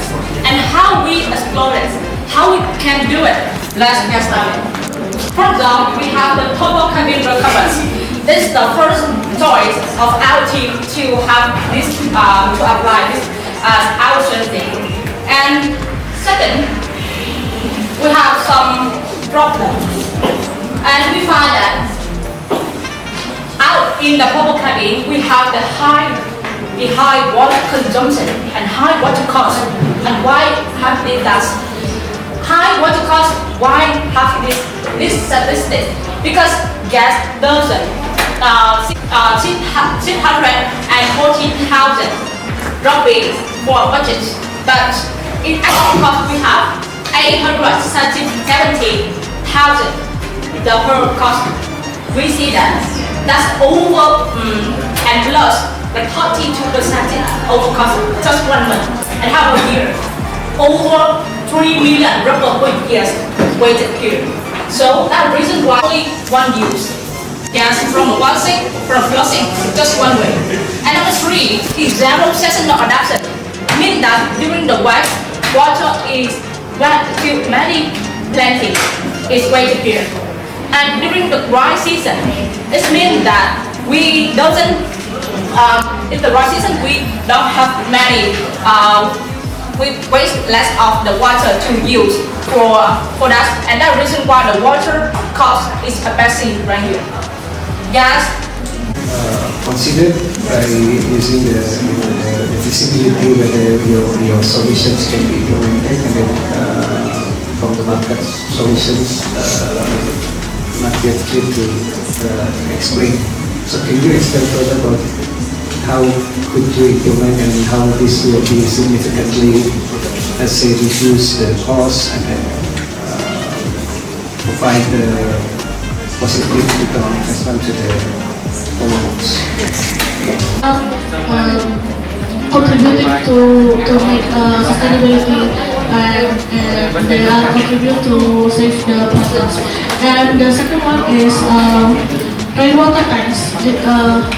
Speaker 3: And how we explore it, how we can do it, let's get started. For example, we have the global cabin recovers. This is the first choice of our team to have this, to apply this as our strategy. And second, we have some problems. And we find that out in the global cabin, we have the high water consumption and high water cost. And why have this that? High water cost, why have this statistic? Because gas doesn't 640,000 rupees for budget, but in actual cost we have 870,000 the per cost. We see that's over and plus like 42% over cost just 1 month. And how about here? Over 3 million rupees per year waited period. So that's the reason why only one use. Gas from washing, from flushing, just one way. And number 3 is zero seasonal adaptation. Means that during the wet, water is plenty, is waited period. And during the dry season, it means that we doesn't, in the dry season we don't have many, we waste less of the water to use for that, and that's the reason why the water cost is expensive right here. Gas.
Speaker 19: Considered by using the feasibility whether your solutions can be implemented, and then from the market solutions not yet fit to explain. So can you explain further about how could you implement and how this will be significantly, let's say, reduce the cost and then provide the positive return on investment to the homeowners?
Speaker 20: Contributing to make sustainability, and they are contribute to save the planet. And the second one is rainwater tanks.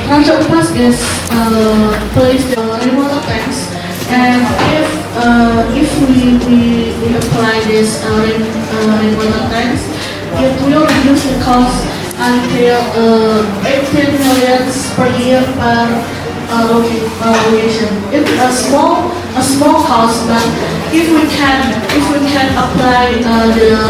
Speaker 20: Rancho Plus is placed the rainwater tanks, and if we apply this rainwater tanks, it will reduce the cost until 18 million per year per location. It's a small cost, but if we can apply the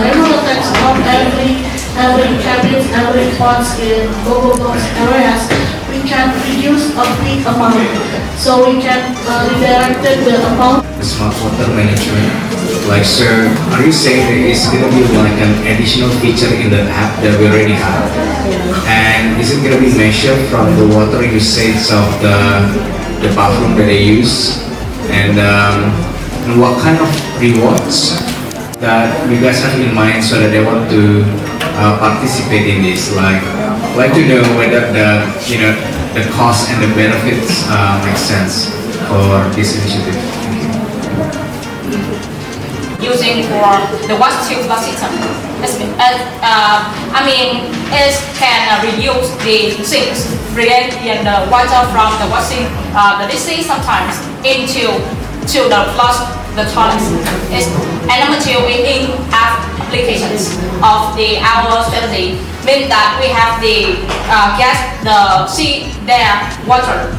Speaker 20: rainwater tanks on every cabin, every ponds in global box areas, we can reduce a big amount. So we can redirect the amount.
Speaker 18: Smart water management. Like, sir, are you saying there is going to be like an additional feature in the app that we already have? And is it going to be measured from the water usage of the bathroom that they use? And what kind of rewards that you guys have in mind so that they want to participate in this? Like to know whether the cost and the benefits make sense for this initiative.
Speaker 3: Using for the water tube system. I mean, it can reuse the sinks, creating the water from the washing, the disease sometimes into the flush the toilets. And number 2, in applications of our strategy means that we have the see their water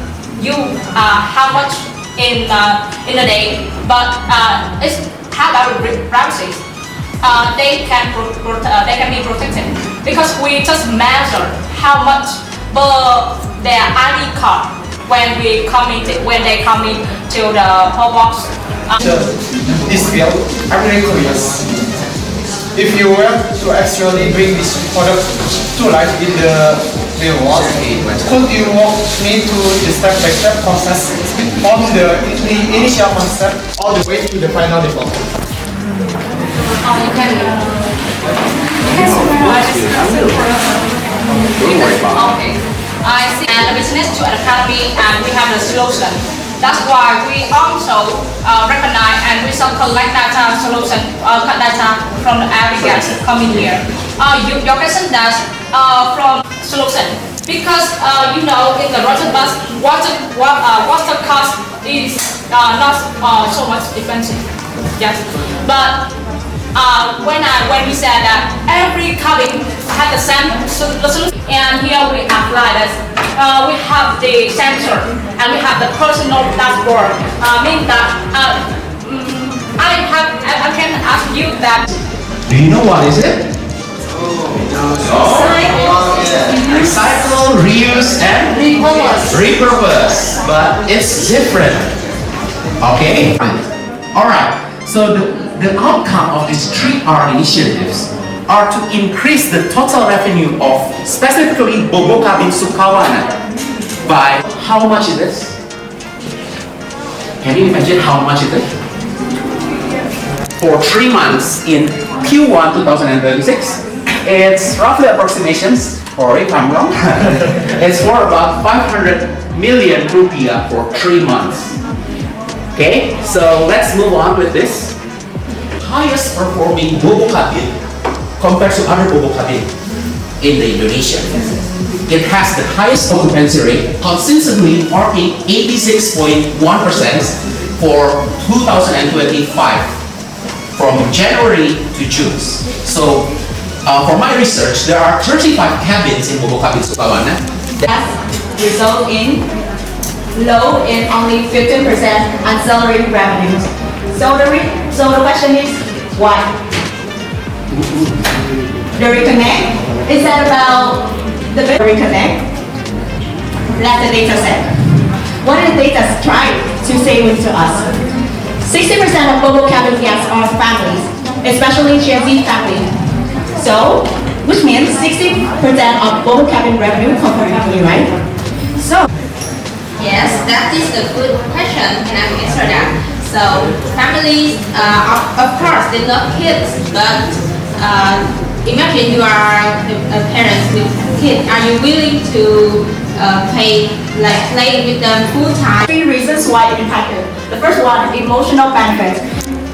Speaker 3: how much in a day, but it's how about privacy? They can be protected because we just measure how much per their ID card when they come in to the pop box.
Speaker 6: This field, I'm really curious. If you were to actually bring this product to life in the real world, could you walk me through the step-by-step process from the initial concept all the way to the final development?
Speaker 3: You can. Okay. I see. And the business to academy, and we have the solution. That's why we also recognize and we collect data solution, data from every guest coming here. Your question does from solution because you know in the road bus what the cost is not so much expensive. Yes, but when we said that every cabin had the same solution, and here we apply this. We have the sensor and we have the personal dashboard. Means that I can ask you that.
Speaker 18: Do you know what is it? Recycle, reuse, and repurpose. But it's different. Okay? Alright. So the outcome of these 3R initiatives are to increase the total revenue of specifically Bobo Cabin Sukawana by how much is this? Can you imagine how much it is? For 3 months in Q1 2036, it's roughly approximations, or if I'm wrong, it's for about 500 million rupiah for 3 months. Okay, so let's move on with this. Highest performing Bobo Cabin compared to other Bobo Cabin in the Indonesia. It has the highest occupancy rate, consistently marking 86.1% for 2025 from January to June. So for my research, there are 35 cabins in Bobo Cabin Sukawana
Speaker 21: that result in low in only 15% ancillary revenues. So the question is why? The reconnect? Is that about the reconnect? That's the data set. What did the data try to say to us? 60% of Bobo Cabin guests are families, especially Gen Z family. So, which means 60% of Bobo Cabin revenue come from family, right? So,
Speaker 7: yes, that is a good question. Can I answer that? So, families, of course, they love kids, but imagine you are a parent with kids. Are you willing to play with them full time?
Speaker 21: 3 reasons why it impacted. The first one, emotional benefit.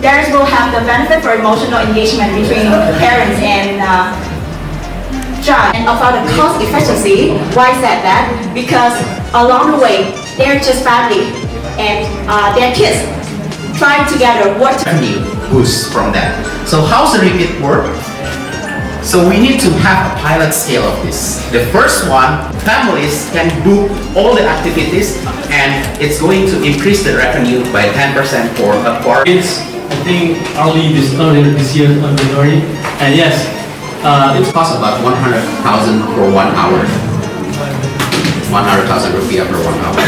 Speaker 21: Parents will have the benefit for emotional engagement between parents and child. And about the cost efficiency, why is that? Because along the way, they're just family and their kids try together, work together.
Speaker 18: Revenue boost from that. So how's the repeat work? So we need to have a pilot scale of this. The first one, families can do all the activities and it's going to increase the revenue by 10% for a quarter.
Speaker 8: It's, I think, earlier this year on January, and yes,
Speaker 18: it costs about 100,000 for 1 hour. 100,000 rupiah per 1 hour.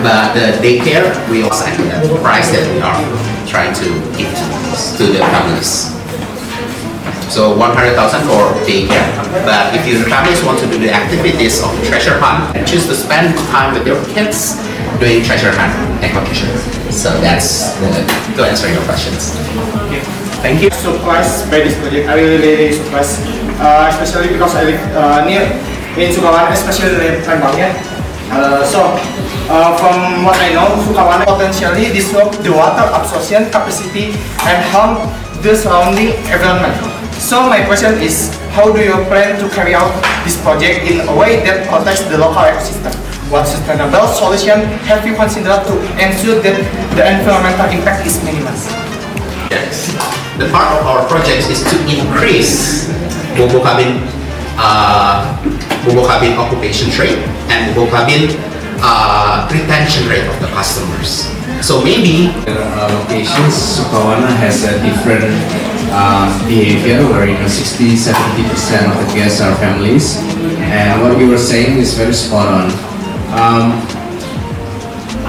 Speaker 18: But the daycare, we also at the price that we are trying to give to the families. So 100,000 for daycare. But if your families want to do the activities of treasure hunt and choose to spend time with your kids doing treasure hunt acquisition. So that's to answer your questions. Thank you.
Speaker 6: Surprised by this project. I really surprised, especially because I live near in Sukawana, especially Palembangnya. From what I know, Sukawana potentially disrupt the water absorption capacity and harm the surrounding environment. So my question is, how do you plan to carry out this project in a way that protects the local ecosystem? What sustainable solution have you considered to ensure that the environmental impact is minimized?
Speaker 18: Yes. The part of our project is to increase Bobo Cabin occupation rate and Bobo Cabin retention rate of the customers. So maybe
Speaker 19: locations, Sukawana has a different behavior where 60-70% of the guests are families, and what we were saying is very spot on.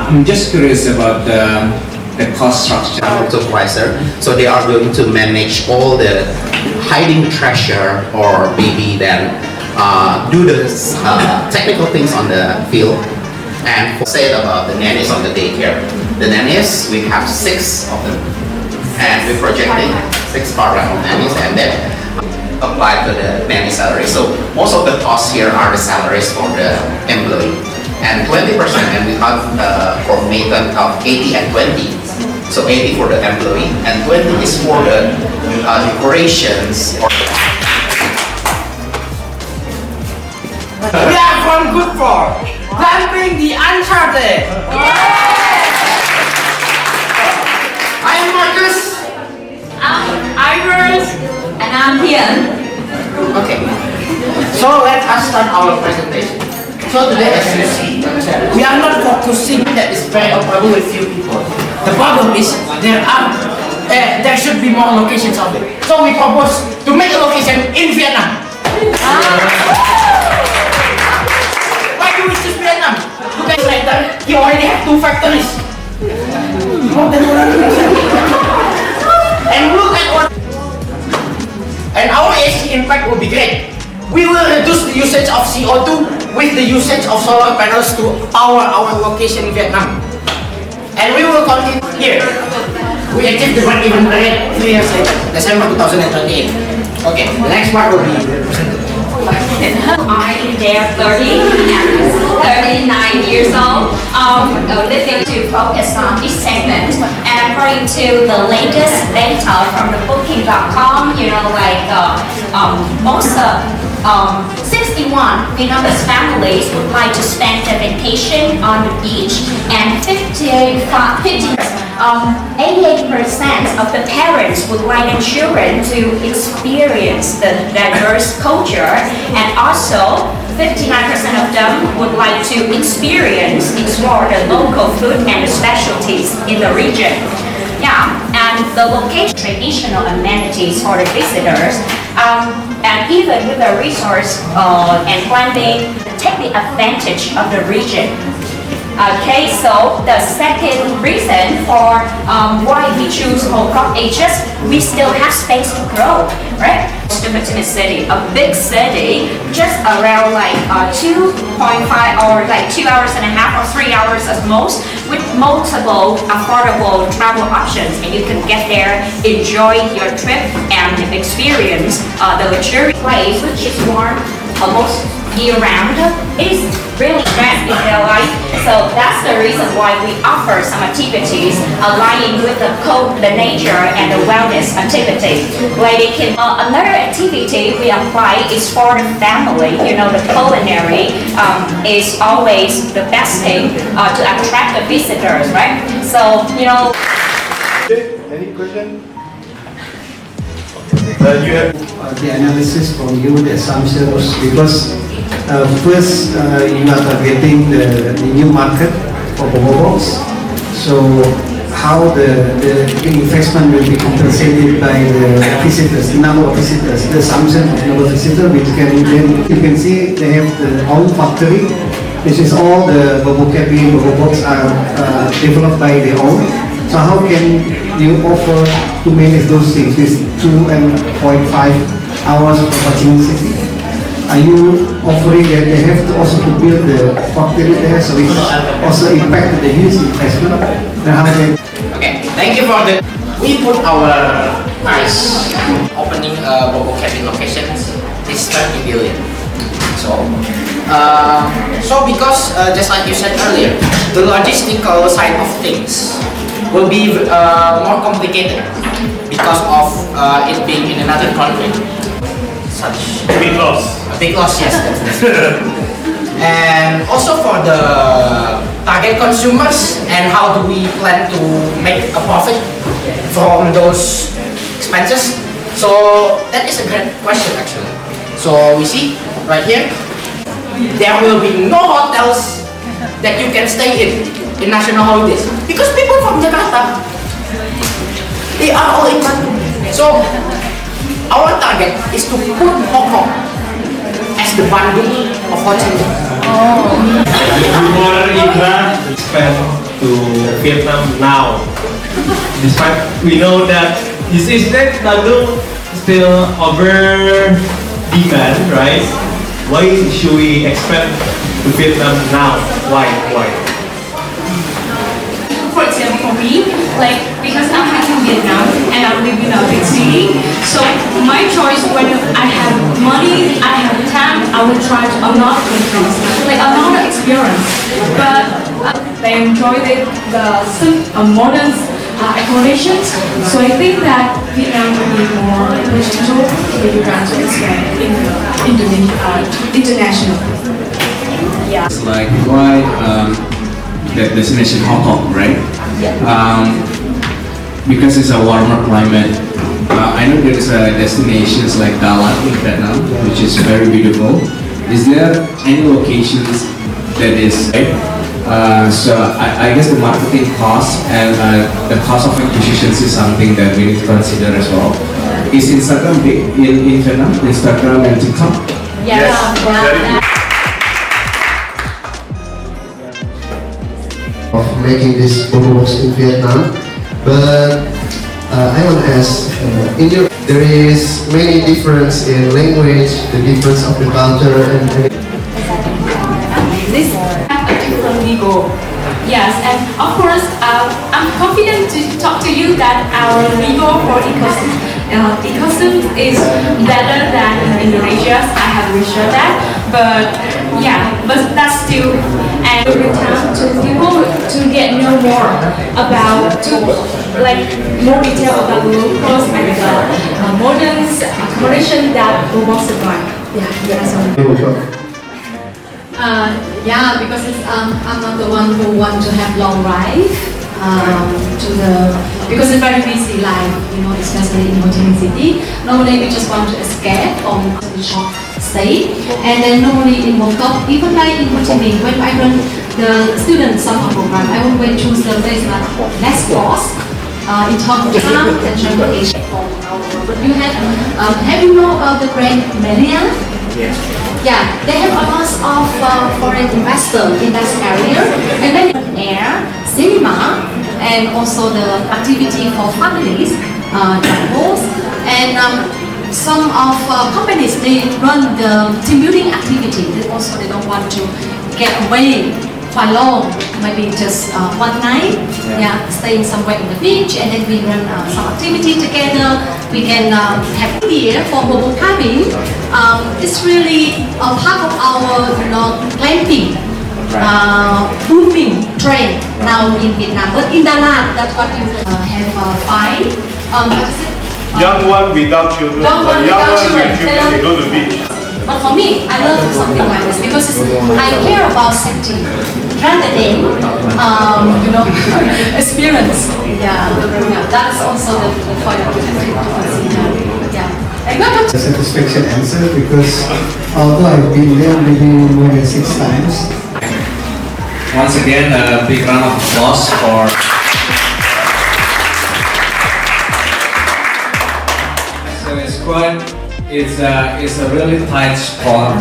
Speaker 18: I'm just curious about the cost structure.
Speaker 9: Supervisor, so they are going to manage all the hiding treasure or maybe then do the technical things on the field. And say about the nannies on the daycare. The nannies, we have 6 of them, and we're projecting 6 program of nannies, and then apply to the nanny salary. So most of the costs here are the salaries for the employee, and 20%, and we have coordinated of 80 and 20. So 80 for the employee, and 20 is for the decorations.
Speaker 11: We are from Good for Glamping the Uncharted. I am Marcus.
Speaker 3: I'm Iris. And I'm Minh.
Speaker 11: Okay. So let us start our presentation. So today, as you see, we are not focusing that is very operable with few people. The problem is there should be more locations out there. So we propose to make a location in Vietnam. Why do we choose Vietnam? Look at later, he already have 2 factories. More than 100%. And look at what. And our ESG impact will be great. We will reduce the usage of CO2 with the usage of solar panels to power our location in Vietnam. And we will continue here. We achieved the break-even rate 3 years later, December 2028. Okay, the next part will be presented.
Speaker 3: I'm there 39 years old. Living to focus on each segment, and according to the latest data from the Booking.com, you know, like most 61 Vietnamese families would like to spend their vacation on the beach, and 88% of the parents would like their children to experience the diverse culture, and also 59% of them would like to explore the local food and the specialties in the region. Yeah, and the location, traditional amenities for the visitors, and even with the resource and planning, take the advantage of the region. Okay, so the second reason for why we choose Hong Kong is just we still have space to grow, right? Intimate city, a big city, just around like 2.5 or like 2 hours and a half or 3 hours at most, with multiple affordable travel options, and you can get there, enjoy your trip, and experience the luxurious place, which is warm almost year-round. It is really stress in their life, so that's the reason why we offer some activities aligning with the nature and the wellness activity. Like they can, another activity we apply is for the family. You know, the culinary is always the best thing to attract the visitors, right? So, you know.
Speaker 14: Any question?
Speaker 19: You have the analysis from you, the assumptions, because first you are targeting the new market for boboibox. So how the investment will be compensated by the visitors, the number of visitors, the assumption of number of visitors, which can then you can see they have their own factory. This is all the bobo cabin, boboibox are developed by their own. So how can you offer to manage those things with 2.5 hours of opportunity? Are you offering that they have to also to build the factory there, so it also impacted the huge investment?
Speaker 11: Okay, thank you for the. We put our price opening bobo cabin locations is 30 billion. So because just like you said earlier, the logistical side of things will be more complicated because of it being in another country. Such
Speaker 16: big loss.
Speaker 11: A big loss, yes. And also for the target consumers, and how do we plan to make a profit from those expenses? So that is a great question actually. So we see right here, there will be no hotels that you can stay in national holidays, because people from Jakarta, they are all in Bandung. So our target is to put Hong Kong as the Bandung of Ho Chi Minh.
Speaker 12: Before Indra spend to
Speaker 17: Vietnam now? Despite we know that is that Bandung still over demand, right? Why should we expand to Vietnam now? Why?
Speaker 15: For example, for me, like because I'm in Vietnam and I live in a big city, so my choice when I have money, I have time, I will try to another countries, like another experience. But they enjoy the modern accommodations, so I think that Vietnam will be more versatile for you guys to expand in international. Yeah.
Speaker 18: It's like why that destination Hong Kong, right? Because it's a warmer climate. I know there is destinations like Dalat in Vietnam, which is very beautiful. Is there any locations that is right? So I guess the marketing cost and the cost of acquisition is something that we need to consider as well. Is Instagram big in Vietnam? Instagram and TikTok?
Speaker 15: Yes.
Speaker 1: Of making this books in Vietnam, but I want to ask, there is many difference in language, the difference of the culture, and
Speaker 15: this have a different legal. Yes, and of course, I'm confident to talk to you that our legal for ecosystem is better than Indonesia. I have researched that, but yeah, but that's still and every time to people to get know more about more detail about the locals and the modern accommodation that we want to buy. Yeah, that's all.
Speaker 20: Yeah, because I'm not the one who want to have long drive because it's very busy life, especially in Ho Chi Minh City. Normally we just want to escape from the short stay, and then normally in Mongkut, even like in Ho Chi Minh, when I run the student summer program, I always choose the place that less cost in terms of time and transportation. You have you know about the brand Melia?
Speaker 18: Yes.
Speaker 20: Yeah, they have a lot of foreign investors in that area, and then air, cinema, and also the activity for families, travels, and some of companies they run the team building activity. They don't want to get away quite long, maybe just one night, staying somewhere in the beach, and then we run some activity together. We can have here for mobile cabin. It's really a part of our glamping booming trend now in Vietnam. But in Dalat, that's what you have find.
Speaker 5: Young one without children, young one with children, they go to the beach.
Speaker 20: But for me, I love something like this because I care about safety rather than experience. Yeah, that's also the point of consider. Yeah.
Speaker 1: A satisfaction answer because although I've been there maybe more than 6 times.
Speaker 18: Once again, a big round of applause for. So it's a really tight score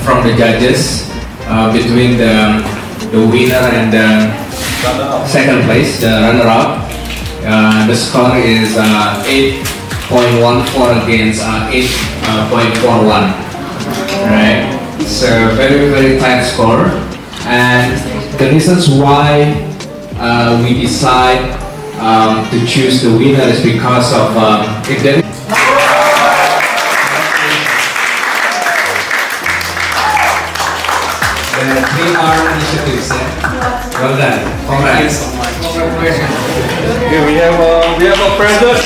Speaker 18: from the judges between the winner and the second place, the runner-up. The score is 8.14 against 8.41. Right? So very, very tight score. And the reasons why we decide to choose the winner is because of if there is the 3R initiatives. Well done. Congrats.
Speaker 5: Okay, we have a present.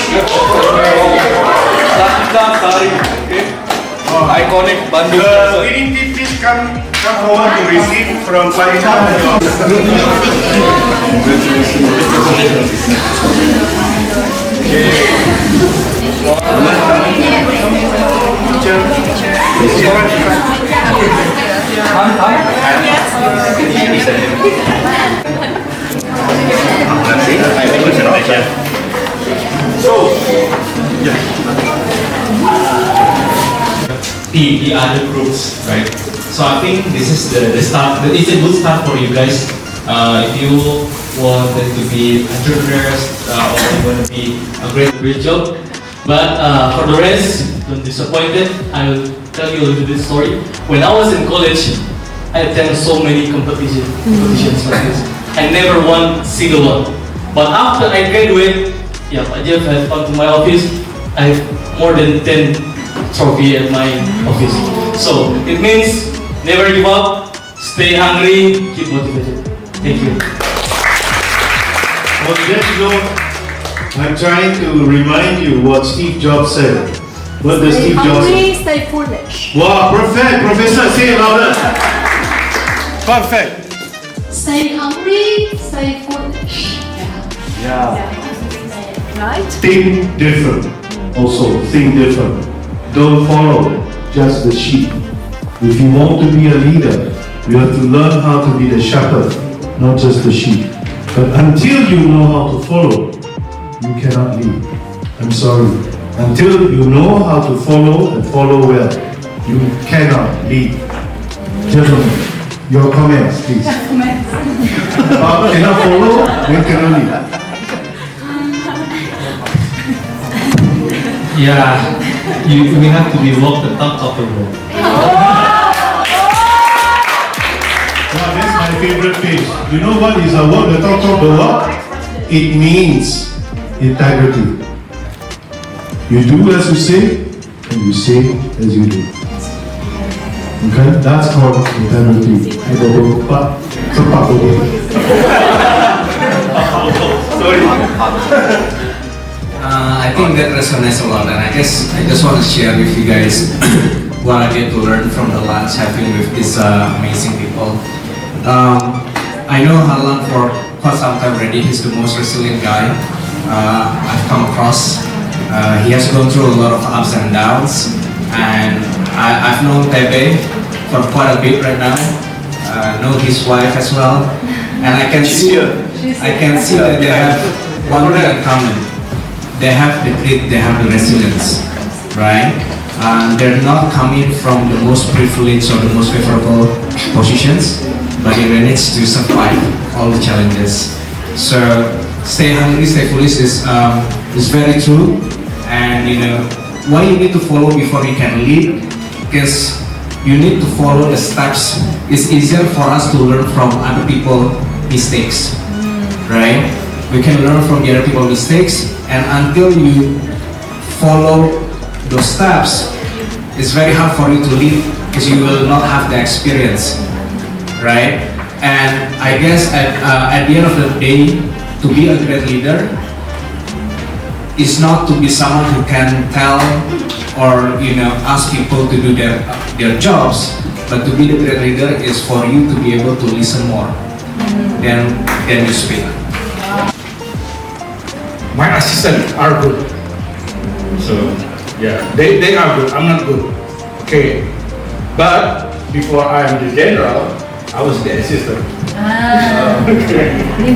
Speaker 5: Okay. Iconic Bandung. The winning team, please come forward to receive from Parina.
Speaker 17: The other groups, right? So I think this is the start. It's a good start for you guys
Speaker 8: If you wanted to be entrepreneurs or you want to be a great job. But for the rest, don't disappoint it. I will tell you a little bit story. When I was in college, I attended so many competitions like this. I never won single one. But after I graduate, yeah, I just have come to my office. I have more than 10 trophies at my office. So it means never give up, stay hungry, keep motivated. Thank you.
Speaker 2: On that note, I'm trying to remind you what Steve Jobs said. What does Steve Jobs say?
Speaker 15: Stay foolish.
Speaker 2: Wow, perfect, Professor, say it louder. Perfect.
Speaker 20: Stay hungry, stay foolish.
Speaker 2: Yeah.
Speaker 15: Right?
Speaker 2: Think different. Also, think different. Don't follow just the sheep. If you want to be a leader, you have to learn how to be the shepherd, not just the sheep. But until you know how to follow, you cannot lead. I'm sorry. Until you know how to follow and follow well, you cannot lead. Gentlemen, your comments, please. Cannot follow, then cannot lead.
Speaker 8: Yeah, we have to be walk the talk of the walk.
Speaker 2: Wow, that's my favorite page. You know what is a walk the talk of the walk? It means integrity. You do as you say, and you say as you do. Okay, that's called integrity. Sorry.
Speaker 18: I think that resonates a lot, and I guess I just want to share with you guys what I get to learn from the lunch having with these amazing people. I know Harlan for quite some time already. He's the most resilient guy I've come across. He has gone through a lot of ups and downs, and I've known Tebe for quite a bit right now. Know his wife as well, and I can see that they have one thing in common. They have the grit, they have the resilience, right? They're not coming from the most privileged or the most favorable positions, but they manage to survive all the challenges. So stay hungry, stay foolish is very true. And you know what you need to follow before you can lead, because you need to follow the steps. It's easier for us to learn from other people's mistakes, right? We can learn from the other people's mistakes, and until you follow those steps, it's very hard for you to lead because you will not have the experience, right? And I guess at the end of the day, to be a great leader is not to be someone who can tell or ask people to do their jobs, but to be the great leader is for you to be able to listen more than you speak.
Speaker 5: My assistants are good. So, yeah, they are good. I'm not good. Okay. But before I am the general, I was the assistant.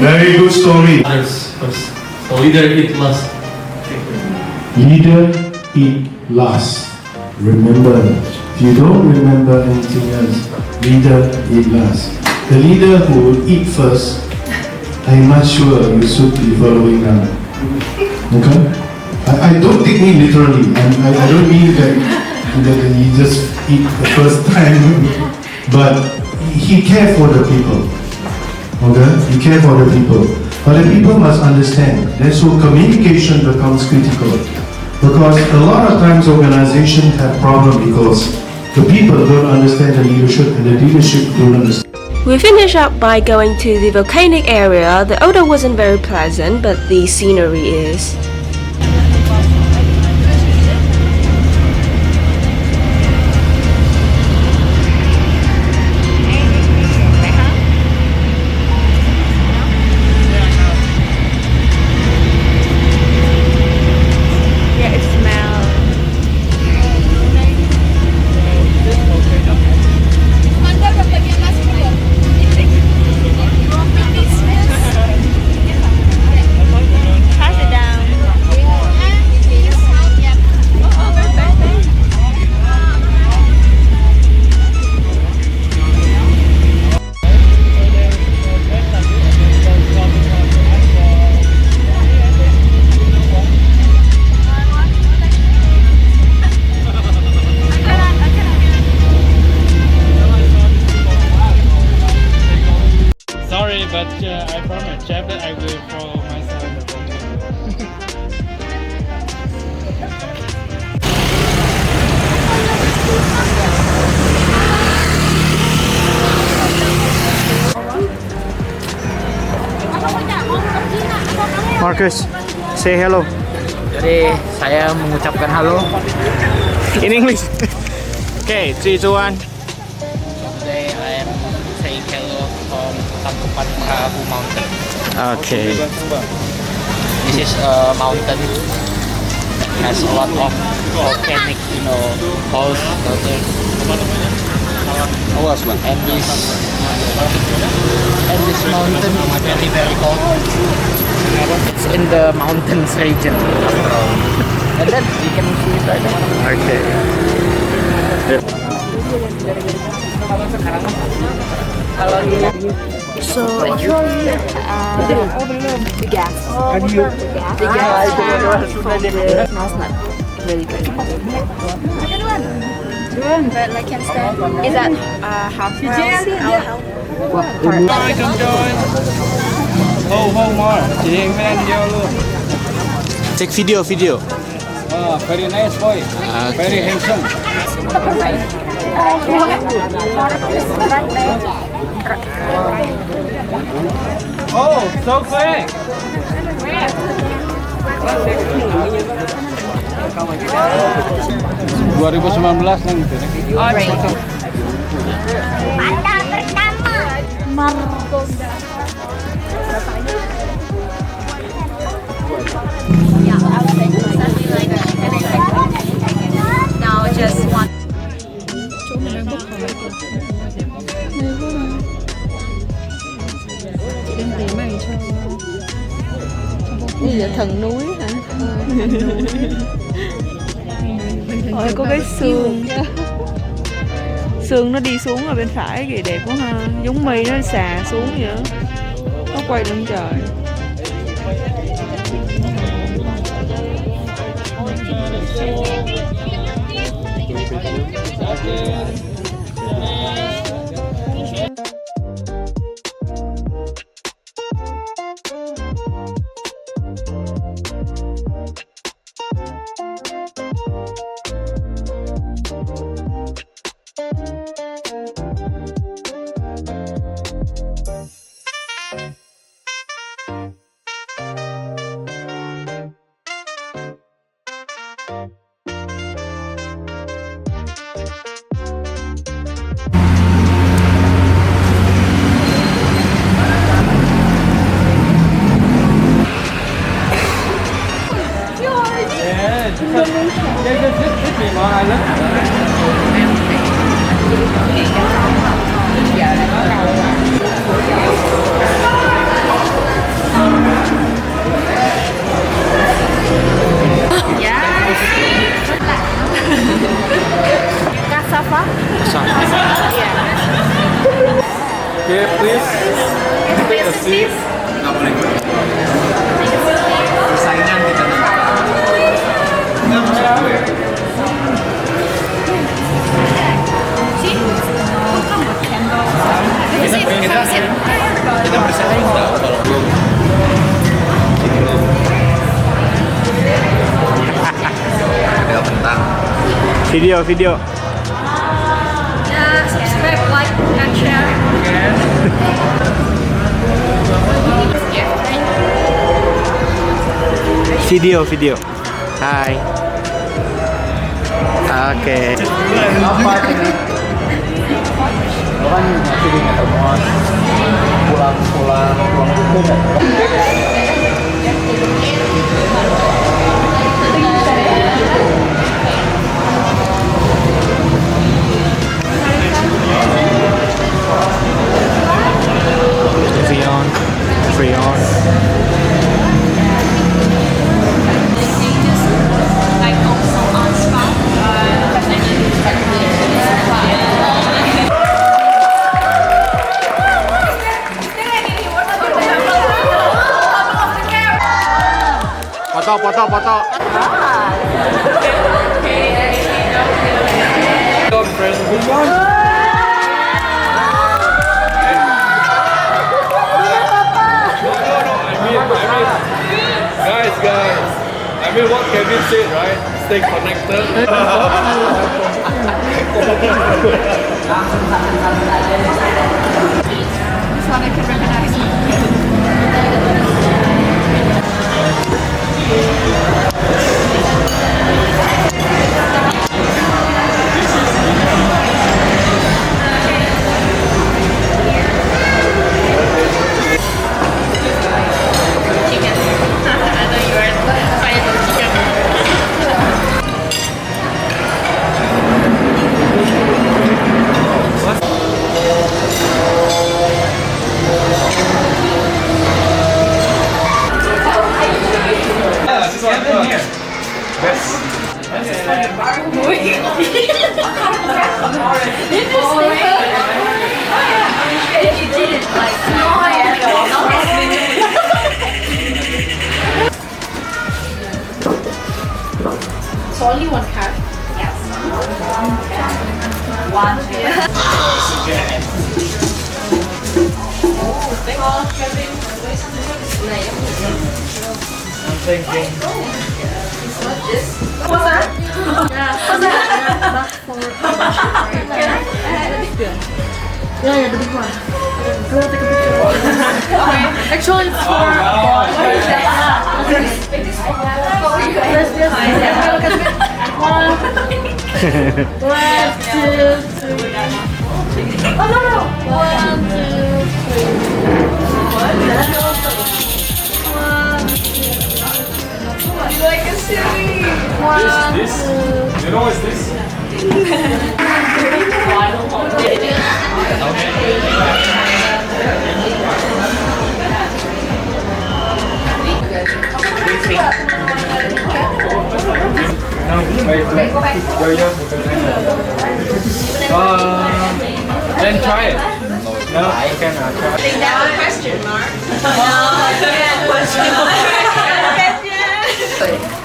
Speaker 2: Very good story.
Speaker 8: Others first. So leader eat last.
Speaker 2: Leader eat last. Remember, if you don't remember anything else, leader eat last. The leader who will eat first, I'm not sure you should be following now. Okay? I don't take me literally. I don't mean that he just eat the first time, but he cared for the people. Okay? He cared for the people. But the people must understand. That's where communication becomes critical. Because a lot of times organizations have problems because the people don't understand the leadership and the leadership don't understand.
Speaker 10: We finish up by going to the volcanic area. The odor wasn't very pleasant, but the scenery is.
Speaker 3: Pass it down.
Speaker 6: sorry, but I promise, chef, that I will follow myself.
Speaker 13: Marcus, say hello.
Speaker 4: Jadi saya mengucapkan halo.
Speaker 13: In English. Okay, 3, 2, 1.
Speaker 4: Today I am saying hello from Tangkuban Perahu mountain.
Speaker 13: Okay.
Speaker 4: This is a mountain. Has a lot of volcanic, holes, water. And this mountain is very very cold. It's in the mountains region after all. And then you can see it right there.
Speaker 13: Okay.
Speaker 22: So actually, the gas from the smells not really good. But like can stand. Is that half price?
Speaker 6: More. Chị em fan video luôn.
Speaker 13: Take video.
Speaker 6: Very nice boy. Very handsome. Oh, so quick. 2019 nih gitu.
Speaker 22: Pandang pertama. Margonda.
Speaker 21: Now just one.
Speaker 22: Đây là thần núi hả?
Speaker 23: Ôi, có cái sườn sườn nó đi xuống ở bên phải kìa, đẹp quá ha, giống mây nó xà xuống vậy đó. Nó quay lên trời.
Speaker 22: Cassava? Yeah.
Speaker 6: Okay, please.
Speaker 22: Take a seat.
Speaker 18: Persaingan kita kita bersaing nggak kalau belum ada bentang
Speaker 13: Video.
Speaker 22: Yeah, subscribe, like, and share.
Speaker 13: Video. Hai. Oke.
Speaker 4: Apa ini? Lo kan masih di Metromos. Pulang
Speaker 13: Freon. Foto.
Speaker 12: mean what Kevin said, right? Stay connected.
Speaker 15: This one I can recognize.
Speaker 20: So only one card?
Speaker 21: Yes. One.
Speaker 6: I'm thinking.
Speaker 21: What's that? What's that?
Speaker 20: Yeah, the big one. Can I take a picture? Okay. Actually, it's for... Yes. Look at me. One, two, three. Oh, no. 1, 2, 3.
Speaker 21: You like a silly.
Speaker 12: This? You know what's this?
Speaker 6: Then try it. No, I cannot try.
Speaker 21: I think that's a question mark. No, yeah, question mark.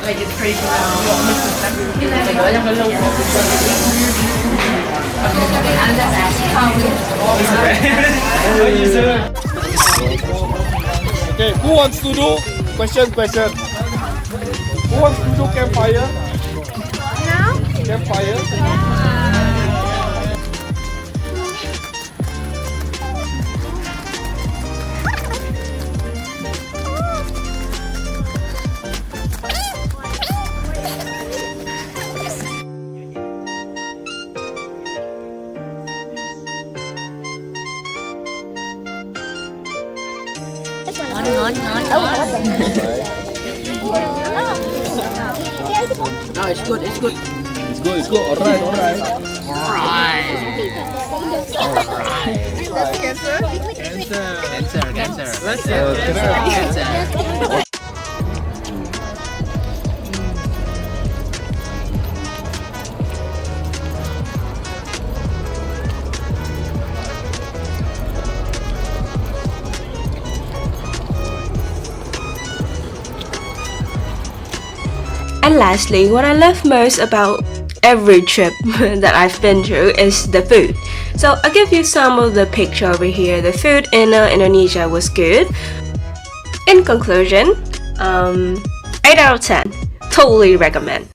Speaker 15: Like it's pretty cool.
Speaker 21: I'm just asking how
Speaker 12: Okay, who wants to do question? Who wants to do campfire?
Speaker 20: Now?
Speaker 12: Campfire?
Speaker 4: No, it's good.
Speaker 12: It's good. Alright.
Speaker 20: That's cancer?
Speaker 4: Cancer.
Speaker 20: Let's
Speaker 4: Cancer.
Speaker 10: And lastly, what I love most about every trip that I've been through is the food. So I'll give you some of the picture over here. The food in Indonesia was good. In conclusion, 8 out of 10. Totally recommend.